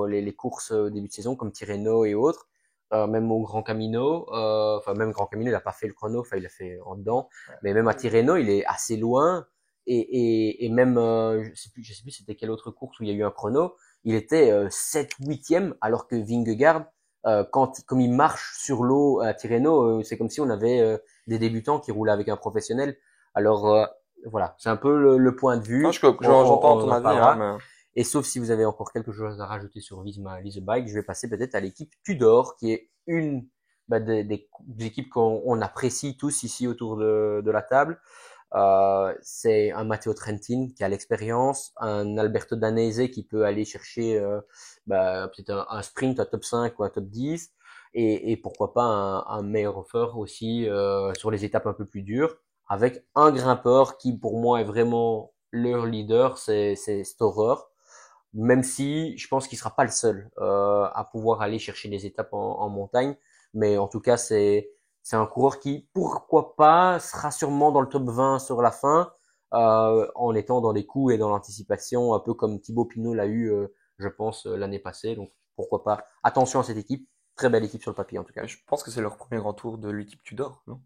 les courses au début de saison comme Tirreno et autres, même au Grand Camino, enfin même Grand Camino il a pas fait le chrono, enfin il a fait en dedans, mais même à Tirreno il est assez loin et même je sais plus c'était quelle autre course où il y a eu un chrono, il était 7 8e alors que Vingegaard comme il marche sur l'eau à Tirreno, c'est comme si on avait des débutants qui roulaient avec un professionnel. Alors voilà, c'est un peu le point de vue. Non, j'entends ton en avis, parlera. hein, Et sauf si vous avez encore quelque chose à rajouter sur Visma Lease Bike, je vais passer peut-être à l'équipe Tudor, qui est une des équipes qu'on apprécie tous ici autour de la table. C'est un Matteo Trentin qui a l'expérience, un Alberto Danese qui peut aller chercher peut-être un sprint, un top 5 ou un top 10, et pourquoi pas un Meyerhofer aussi sur les étapes un peu plus dures, avec un grimpeur qui pour moi est vraiment leur leader, c'est Storer, même si je pense qu'il sera pas le seul à pouvoir aller chercher des étapes en montagne, mais en tout cas c'est un coureur qui, pourquoi pas, sera sûrement dans le top 20 sur la fin, en étant dans les coups et dans l'anticipation, un peu comme Thibaut Pinot l'a eu, je pense, l'année passée. Donc, pourquoi pas. Attention à cette équipe. Très belle équipe sur le papier, en tout cas. Je pense que c'est leur premier grand tour de l'équipe Tudor, non?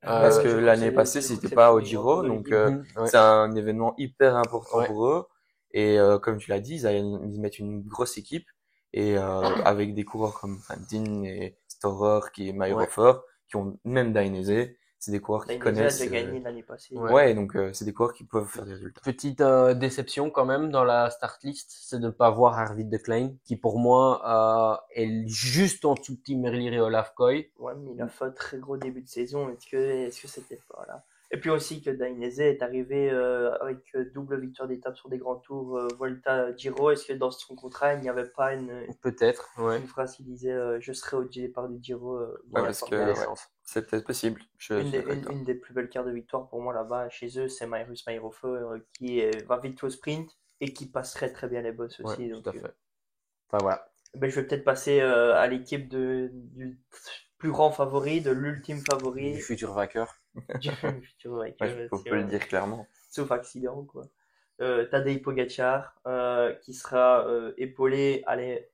Euh, Parce que je crois l'année que passée, je crois que c'était c'est pas le au premier Giro, grand tour de donc l'équipe. ouais. c'est un événement hyper important Ouais. pour eux. Et comme tu l'as dit, ils mettent une grosse équipe et avec des coureurs comme Van Dien et Storer, qui est Mayer-Hofer, qui ont même Dainese, c'est des coureurs qui Dainese a connaissent. déjà gagné l'année passée. Ouais. Ouais, donc c'est des coureurs qui peuvent faire des résultats. Petite déception quand même dans la start list, c'est de ne pas voir Arvid de Klein, qui pour moi est juste en dessous de Tim Merlier et Olaf Koy. Ouais, mais il a fait un très gros début de saison. Est-ce que c'était pas là? Et puis aussi que Dainese est arrivé avec double victoire d'étape sur des grands tours Volta Giro. Est-ce que dans son contrat, il n'y avait pas Peut-être, ouais. une phrase qui disait je serai au départ du Giro Ouais, dans la parce que Il y a Formule des 1. chances. c'est peut-être possible. Je Une suis des, d'accord. une des plus belles cartes de victoire pour moi là-bas chez eux, c'est Mayrus Mayrofer qui va vite au sprint et qui passerait très bien les bosses aussi. Ouais, Donc, tout à fait. Enfin voilà. ben, je vais peut-être passer à l'équipe du plus grand favori, de l'ultime favori, Du futur vainqueur. du futur Ouais, vainqueur, on peut le dire clairement. sauf accident quoi. Tadej Pogacar qui sera épaulé, allez,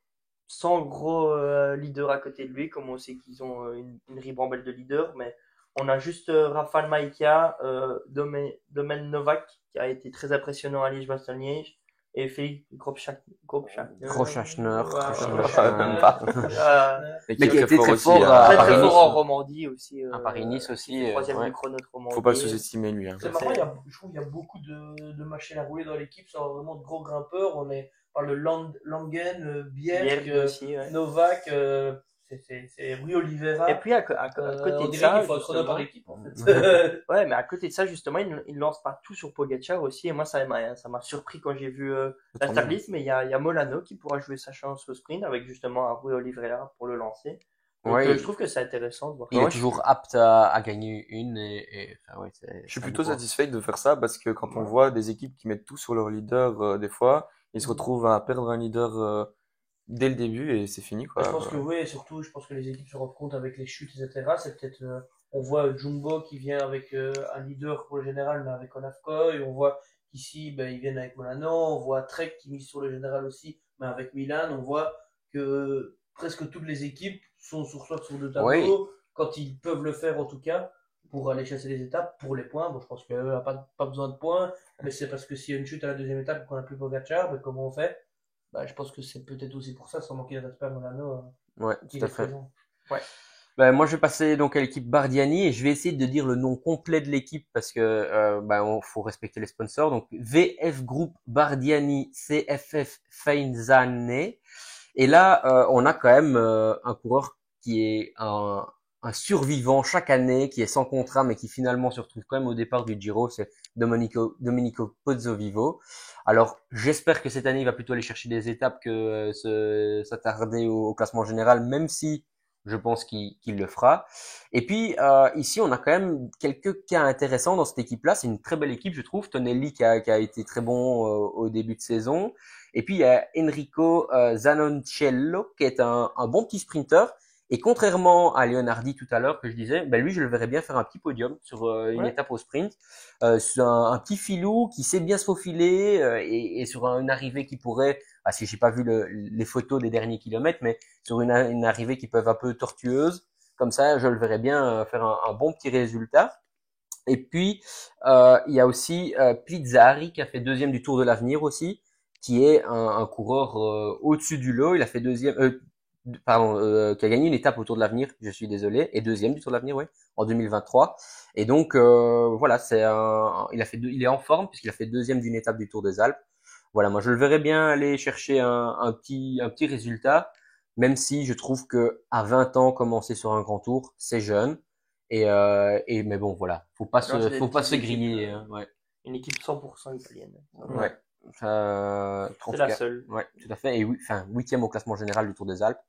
sans gros leader à côté de lui, comme on sait qu'ils ont une ribambelle de leaders, mais on a juste Rafał Majka, Domen Novak qui a été très impressionnant à Liège-Bastogne-Liège et Félix Grobschachner. Groschachner. Même pas. Mais qui a été très très fort fort aussi à Très très Paris-Nice. fort en Romandie aussi. À Paris-Nice aussi, Troisième ouais. du chrono de Romandie. Faut pas le sous-estimer lui. Hein. C'est marrant, je trouve qu'il y a beaucoup de machines à rouler dans l'équipe, sans vraiment de gros grimpeurs. On parle de Langen, Bjerg, Bjerg aussi, ouais. Novak, c'est Rui Oliveira. Et puis à côté on de dirait ça, qu'il faut un chrono par justement, l'équipe en fait. ouais, mais à côté de ça, justement, il lance pas tout sur Pogacar aussi. Et moi, ça m'a surpris quand j'ai vu la start list. Mais il y a Molano qui pourra jouer sa chance au sprint avec justement un Rui Oliveira pour le lancer. Donc, Ouais, je trouve que c'est intéressant de voir il ça. est toujours apte à gagner une enfin, ouais, Je suis ça plutôt dépend. satisfait de faire ça parce que quand on voit des équipes qui mettent tout sur leur leader, des fois, ils se retrouvent à perdre un leader dès le début et c'est fini quoi. Je pense que oui, et surtout, je pense que les équipes se rendent compte avec les chutes, etc. C'est peut-être, on voit Jumbo qui vient avec un leader pour le général, mais avec Olaf Koy. On voit qu'ici, ben, ils viennent avec Molano. On voit Trek qui mise sur le général aussi, mais avec Milan. On voit que presque toutes les équipes sont soit sur deux tableaux, Oui. quand ils peuvent le faire en tout cas, pour aller chasser les étapes, pour les points. Bon, je pense qu'elle n'a pas besoin de points, mais c'est parce que s'il y a une chute à la deuxième étape et qu'on n'a plus Pogacar, ben, comment on fait? Bah, je pense que c'est peut-être aussi pour ça, sans manquer de respect à Molano, Ouais, qui tout à est fait. présent. Ben, moi, je vais passer donc à l'équipe Bardiani et je vais essayer de dire le nom complet de l'équipe parce que faut respecter les sponsors. Donc VF Group Bardiani CFF Feinzane. Et là, on a quand même un coureur qui est un survivant chaque année, qui est sans contrat, mais qui finalement se retrouve quand même au départ du Giro, c'est Domenico Pozzovivo. Alors, j'espère que cette année, il va plutôt aller chercher des étapes que s'attarder au classement général, même si je pense qu'il le fera. Et puis, ici, on a quand même quelques cas intéressants dans cette équipe-là. C'est une très belle équipe, je trouve. Tonelli qui a été très bon au début de saison. Et puis, il y a Enrico Zanoncello, qui est un bon petit sprinter. Et contrairement à Leonardi tout à l'heure que je disais, ben lui, je le verrais bien faire un petit podium sur une étape au sprint. C'est un petit filou qui sait bien se faufiler et sur une arrivée qui pourrait, si j'ai pas vu les photos des derniers kilomètres, mais sur une arrivée qui peut être un peu tortueuse, comme ça, je le verrais bien faire un bon petit résultat. Et puis, il y a aussi Pizzari qui a fait deuxième du Tour de l'Avenir aussi, qui est un coureur au-dessus du lot. Il a fait deuxième, qui a gagné une étape au Tour de l'Avenir, je suis désolé, et deuxième du Tour de l'Avenir, ouais, en 2023. Et donc voilà, il est en forme puisqu'il a fait deuxième d'une étape du Tour des Alpes. Voilà, moi je le verrais bien aller chercher un petit résultat, même si je trouve que à 20 ans commencer sur un grand tour, c'est jeune. Mais bon, voilà, faut pas se griller. Ouais. Une équipe 100% italienne. Ouais. C'est la seule. Ouais, tout à fait. Et huitième au classement général du Tour des Alpes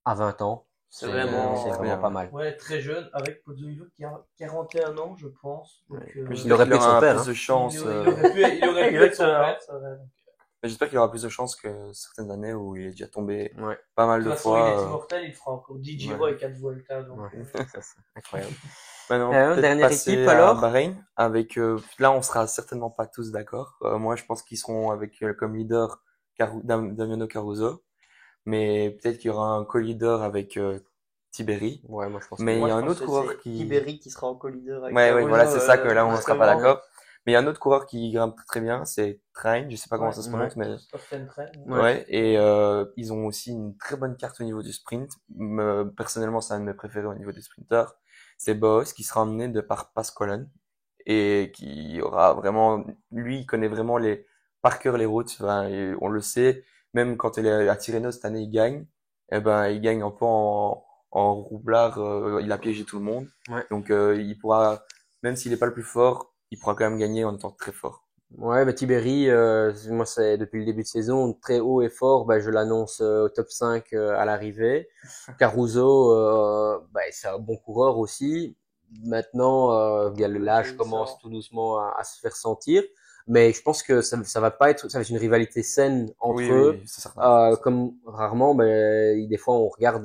à 20 ans. C'est vraiment pas mal. Ouais, très jeune, avec Pozzovivo qui a 41 ans, je pense. Donc, Il aurait pu être son père. Plus de chance. Il aurait pu être son père. Mais j'espère qu'il aura plus de chance que certaines années où il est déjà tombé Ouais. pas mal De de toute façon, il est fois. immortel, il fera encore 10 Giro et 4 Vuelta. Donc, Ouais. Ça, c'est incroyable. Maintenant, Dernière passer équipe, à alors Bahreïn avec là on sera certainement pas tous d'accord. Moi je pense qu'ils seront avec comme leader Damiano Caruso, mais peut-être qu'il y aura un co-leader avec Tiberi. Ouais, moi je pense Mais que il Moi, y a je un pense autre que coureur c'est qui... Ribéry qui sera en co-leader avec Ouais, voilà, Caruso, c'est ça que là, on ne sera pas forcément. d'accord. Mais il y a un autre coureur qui grimpe très bien, c'est Train, je sais pas comment Ouais. ça se Ouais. prononce, mais Austin Trent. Ouais. ouais, et ils ont aussi une très bonne carte au niveau du sprint. Personnellement, c'est un de mes préférés au niveau des sprinters. C'est Boos qui sera emmené de par Pascolan et qui aura vraiment, lui, il connaît vraiment par cœur les routes. Enfin, et on le sait, même quand il est à Tirreno cette année, il gagne. Eh ben, il gagne un peu en roublard. Il a piégé tout le monde. Ouais. Donc, il pourra, même s'il n'est pas le plus fort, il pourra quand même gagner en étant très fort. Ouais, bah Tiberi, moi c'est depuis le début de saison, très haut et fort, bah, je l'annonce au top 5 à l'arrivée. Caruso, bah, c'est un bon coureur aussi. Maintenant, l'âge commence tout doucement à se faire sentir, mais je pense que ça va pas être, ça va être une rivalité saine entre Oui, oui, eux. oui, c'est certain. Comme rarement, mais des fois on regarde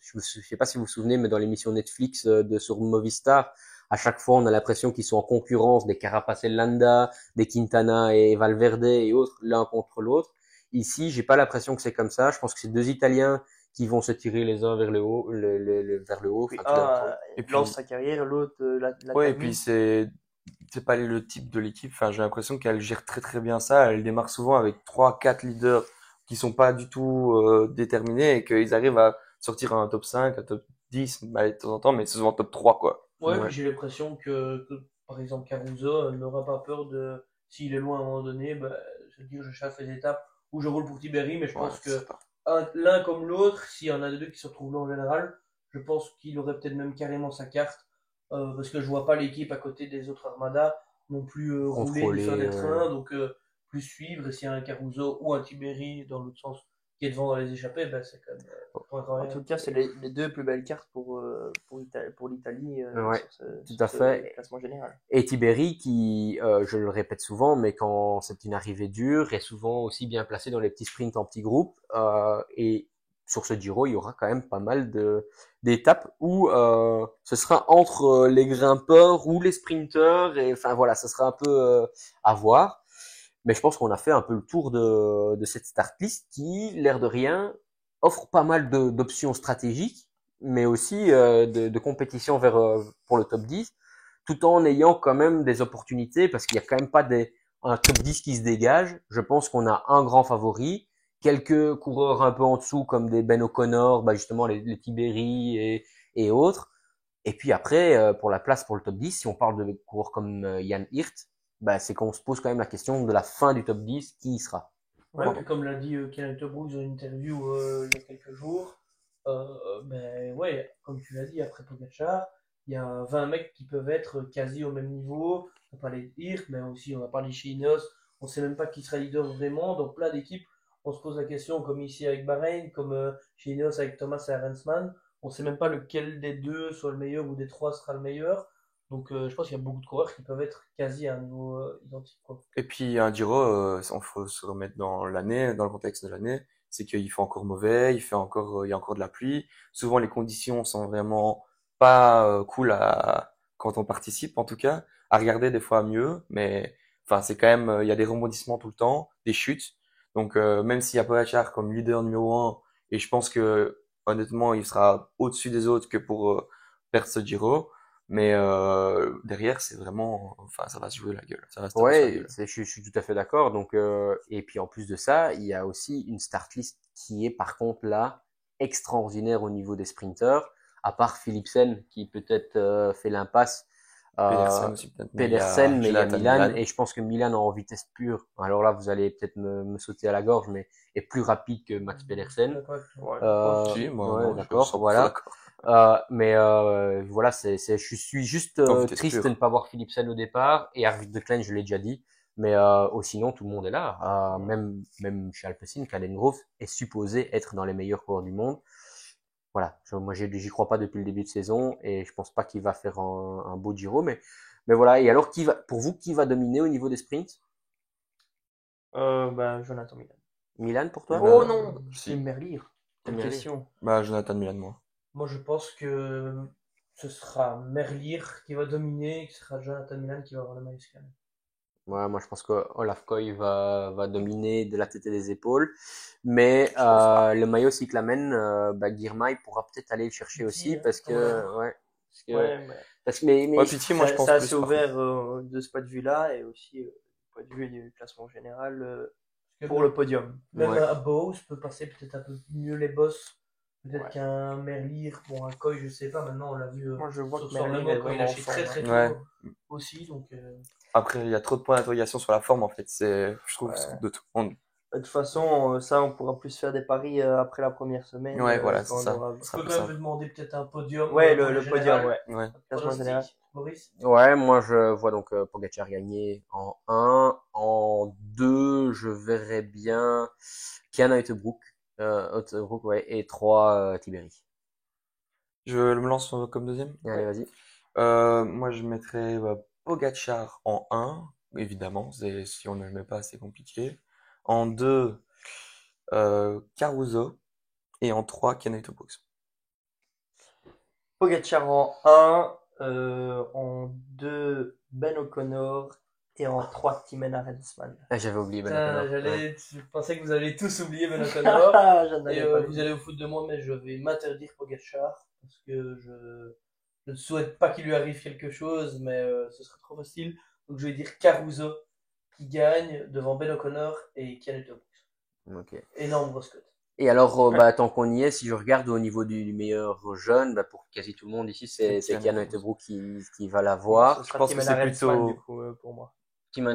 je sais pas si vous vous souvenez, mais dans l'émission Netflix sur Movistar, à chaque fois, on a l'impression qu'ils sont en concurrence, des Carapaz et Landa, des Quintana et Valverde et autres, l'un contre l'autre. Ici, j'ai pas l'impression que c'est comme ça. Je pense que c'est deux Italiens qui vont se tirer les uns vers le haut, vers le haut. Puis Enfin, Et puis, lance sa carrière, l'autre la ouais, et puis termine. c'est pas le type de l'équipe. Enfin, j'ai l'impression qu'elle gère très très bien ça. Elle démarre souvent avec trois, quatre leaders qui sont pas du tout déterminés et qu'ils arrivent à sortir un top 5, un top 10, bah, de temps en temps, mais c'est souvent top 3 quoi. Ouais, ouais, puis j'ai l'impression que, par exemple, Caruso n'aura pas peur de, s'il est loin à un moment donné, bah, se dire je chasse les étapes ou je roule pour Tiberi, mais je Ouais, pense c'est que certain. l'un comme l'autre, s'il y en a des deux qui se retrouvent là en général, je pense qu'il aurait peut-être même carrément sa carte, parce que je vois pas l'équipe à côté des autres armadas non plus rouler ni faire contrôler. des trains, donc plus suivre, et s'il y a un Caruso ou un Tiberi dans l'autre sens qui est devant dans les échappées, ben c'est quand même point En incroyable. tout cas, c'est les deux plus belles cartes pour l'Italie Ouais, tout sur à ce fait. classement général. Et Tiberi qui, je le répète souvent, mais quand c'est une arrivée dure, est souvent aussi bien placé dans les petits sprints en petits groupes. Et sur ce Giro, il y aura quand même pas mal d'étapes où ce sera entre les grimpeurs ou les sprinteurs. Et enfin voilà, ce sera un peu à voir. Mais je pense qu'on a fait un peu le tour de cette start list qui, l'air de rien, offre pas mal d'options stratégiques, mais aussi de compétition pour le top 10, tout en ayant quand même des opportunités, parce qu'il y a quand même pas un top 10 qui se dégage. Je pense qu'on a un grand favori, quelques coureurs un peu en dessous, comme des Ben O'Connor, bah justement les Tiberi et autres. Et puis après, pour la place pour le top 10, si on parle de coureurs comme Jan Hirt, bah, c'est qu'on se pose quand même la question de la fin du top 10, qui y sera. Ouais, puis comme l'a dit Kenneth Brooks dans une interview il y a quelques jours, ben ouais, comme tu l'as dit, après Pogacar, il y a 20 mecs qui peuvent être quasi au même niveau. On a parlé de Hirt, mais aussi on a parlé chez Ineos. On sait même pas qui sera leader vraiment. Dans plein d'équipes, on se pose la question, comme ici avec Bahreïn, comme chez Ineos avec Thomas et Arensman. On sait même pas lequel des deux soit le meilleur ou des trois sera le meilleur. Donc je pense qu'il y a beaucoup de coureurs qui peuvent être quasi à un niveau identique, quoi. Et puis un Giro, on faut se remettre dans l'année, dans le contexte de l'année, c'est qu'il fait encore mauvais, il y a encore de la pluie. Souvent les conditions sont vraiment pas cool quand on participe, en tout cas. À regarder des fois mieux, mais enfin c'est quand même, il y a des rebondissements tout le temps, des chutes. Donc même s'il y a Pogacar comme leader numéro un, et je pense que honnêtement il sera au-dessus des autres que pour perdre ce Giro. Mais derrière, c'est vraiment, enfin, ça va se jouer la gueule. Ça va se taper sur la Ouais, gueule. je suis tout à fait d'accord. Donc, et puis en plus de ça, il y a aussi une start list qui est par contre là extraordinaire au niveau des sprinters. À part Philipsen qui peut-être fait l'impasse, euh, Pedersen aussi peut-être, mais il y a Pedersen, mais il y a Jonathan Milan Milan. et je pense que Milan en vitesse pure. Alors là, vous allez peut-être me sauter à la gorge, mais est plus rapide que Max Je suis Pedersen. d'accord avec toi. Ouais, je pense Si, aussi. moi, Ouais, moi, je suis d'accord, 100% voilà. d'accord. Mais voilà, je suis juste En vitesse triste de ne pure. pas voir Philipsen au départ et Arvid de Klein, je l'ai déjà dit. Mais sinon, tout le monde est là. Même chez Alpecin, Caden Grove est supposé être dans les meilleurs coureurs du monde. Voilà, moi j'y crois pas depuis le début de saison et je pense pas qu'il va faire un beau Giro. Mais voilà. Et alors, pour vous, qui va dominer au niveau des sprints? Ben, Jonathan Milan. Milan pour toi? Oh non, c'est Si. Merlier. Quelle Merlier. question. Bah, Jonathan Milan, moi. Moi, je pense que ce sera Merlier qui va dominer, et que ce sera Jonathan Milan qui va avoir le maillot scan. Ouais, moi je pense que Olaf Koy va dominer de la tête et des épaules. Mais Je pense pas. le maillot cyclamen, Girmay pourra peut-être aller le chercher aussi parce que Ouais. ouais, parce que Ouais, mais Ouais, mais Pitti, moi, je c'est pense assez plus, par contre. ouvert de ce point de vue-là et aussi du point de vue du classement général Parce que pour le podium. même ouais. un Bowes peut passer peut-être un peu mieux les boss. Peut-être Ouais. qu'un Merlier, bon, un Koy, je sais pas. Maintenant, on l'a vu Moi, je vois sur que Merlier Sorlemo est quand il vraiment a en lâché très forme. très tôt Ouais. aussi. Donc, Après, il y a trop de points d'interrogation sur la forme, en fait. Je trouve, Ouais. de tout le monde. De toute façon, ça, on pourra plus faire des paris après la première semaine. Ouais, voilà, c'est Quand on ça. aura... je C'est un peux peu quand même te simple. demander peut-être un podium Ouais, pour le le podium, général. ouais. Ouais. Un Classement général. pronostic, Boris? Ouais, moi je vois donc Pogacar gagner en 1. En 2, je verrais bien Kian Uijtdebroek, ouais, et 3, Tiberi. Je me lance comme deuxième. Allez, vas-y. Moi, je mettrais Pogacar en 1, évidemment. Si on ne le met pas, c'est compliqué. En 2, Caruso. Et en 3, Kenny Box. Pogacar en 1, en 2, Ben O'Connor et en 3, Timen Arensman. Ah, j'avais oublié Ben Putain, O'Connor. Ouais. je pensais que vous alliez tous oublier Ben O'Connor. J'en Et avais pas vous vu. allez vous foutre de moi, mais je vais m'interdire Pogacar. Parce que je ne souhaite pas qu'il lui arrive quelque chose, mais ce serait trop facile. Donc je vais dire Caruso qui gagne devant Ben O'Connor et Kian Ok. Énorme grosse cote. Et alors, tant qu'on y est, si je regarde au niveau du meilleur jeune, pour quasi tout le monde ici, c'est C'est Kian Kian Uijtdebroek qui va Ce l'avoir. sera pense que Timen c'est Arensman, du plutôt. coup, pour moi. Timon Et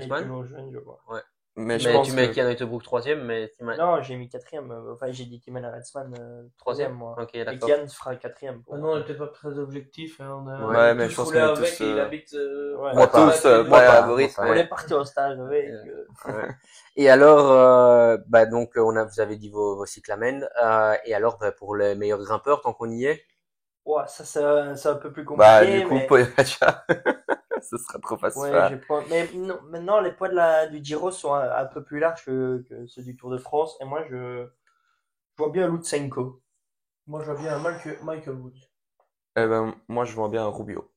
le plus Arensman. long jeune, je vois. Ouais. Mais je Mais tu pense mets que. Kian Uijtdebroek troisième, mais Non, j'ai mis quatrième. Enfin, j'ai dit Timen Arensman troisième, moi. Ok, Et d'accord. Kian sera quatrième pour Maintenant, moi. on est peut-être pas très objectif. Hein. On Ouais, est mais tous je pense roulés qu'on est avec tous. et il habite Ouais. Moi Pas pas. tous, Moi pas pas. Boris. Moi On pas. est parti en stage avec. Ouais. Et alors, donc, vous avez dit vos cyclamens. Et alors, pour les meilleurs grimpeurs, tant qu'on y est. Ouais, ça, c'est un peu plus Bah, du compliqué, coup, mais Pogacar, ce sera trop facile. ouais, je pense. Mais non, maintenant, les poids du Giro sont un peu plus larges que ceux du Tour de France. Et moi, je vois bien Lutsenko. Moi, je vois bien un Michael Woods. Eh ben, moi, je vois bien un Rubio.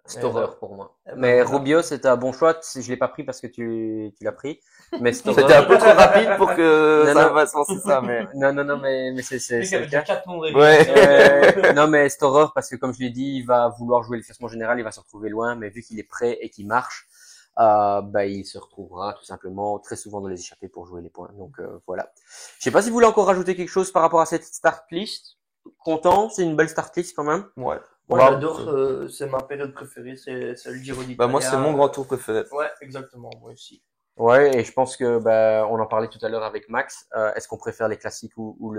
C'est Eh ben, horreur pour moi. eh ben Mais voilà. Rubio, c'était un bon choix. Je l'ai pas pris parce que tu l'as pris. Mais c'est C'était un horreur. peu trop rapide pour que Non, ça non. va se penser ça, mais. Non, mais c'est Le mec avait le déjà cas. 4 noms de Ouais. région. Non, mais c'est horreur parce que comme je l'ai dit, il va vouloir jouer le classement général, il va se retrouver loin, mais vu qu'il est prêt et qu'il marche, il se retrouvera tout simplement très souvent dans les échappées pour jouer les points. Donc voilà. Je sais pas si vous voulez encore rajouter quelque chose par rapport à cette start list. Content, c'est une belle start list quand même. Ouais. Moi, Bah, j'adore, c'est ma période préférée, c'est le Giro d'Italia. Bah, moi, c'est mon grand tour préféré. Ouais, exactement, moi aussi. Ouais, et je pense que on en parlait tout à l'heure avec Max. Est-ce qu'on préfère les classiques ou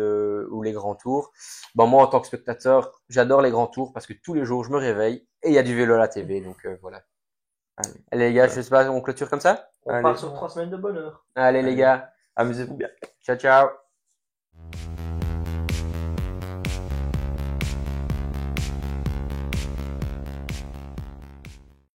les grands tours? Moi, en tant que spectateur, j'adore les grands tours parce que tous les jours, je me réveille et il y a du vélo à la TV. Donc voilà. Allez. Allez les gars, je sais pas, on clôture comme ça? On Allez. part sur 3 semaines de bonheur. Allez les Allez. gars, Amusez-vous bien. ciao ciao.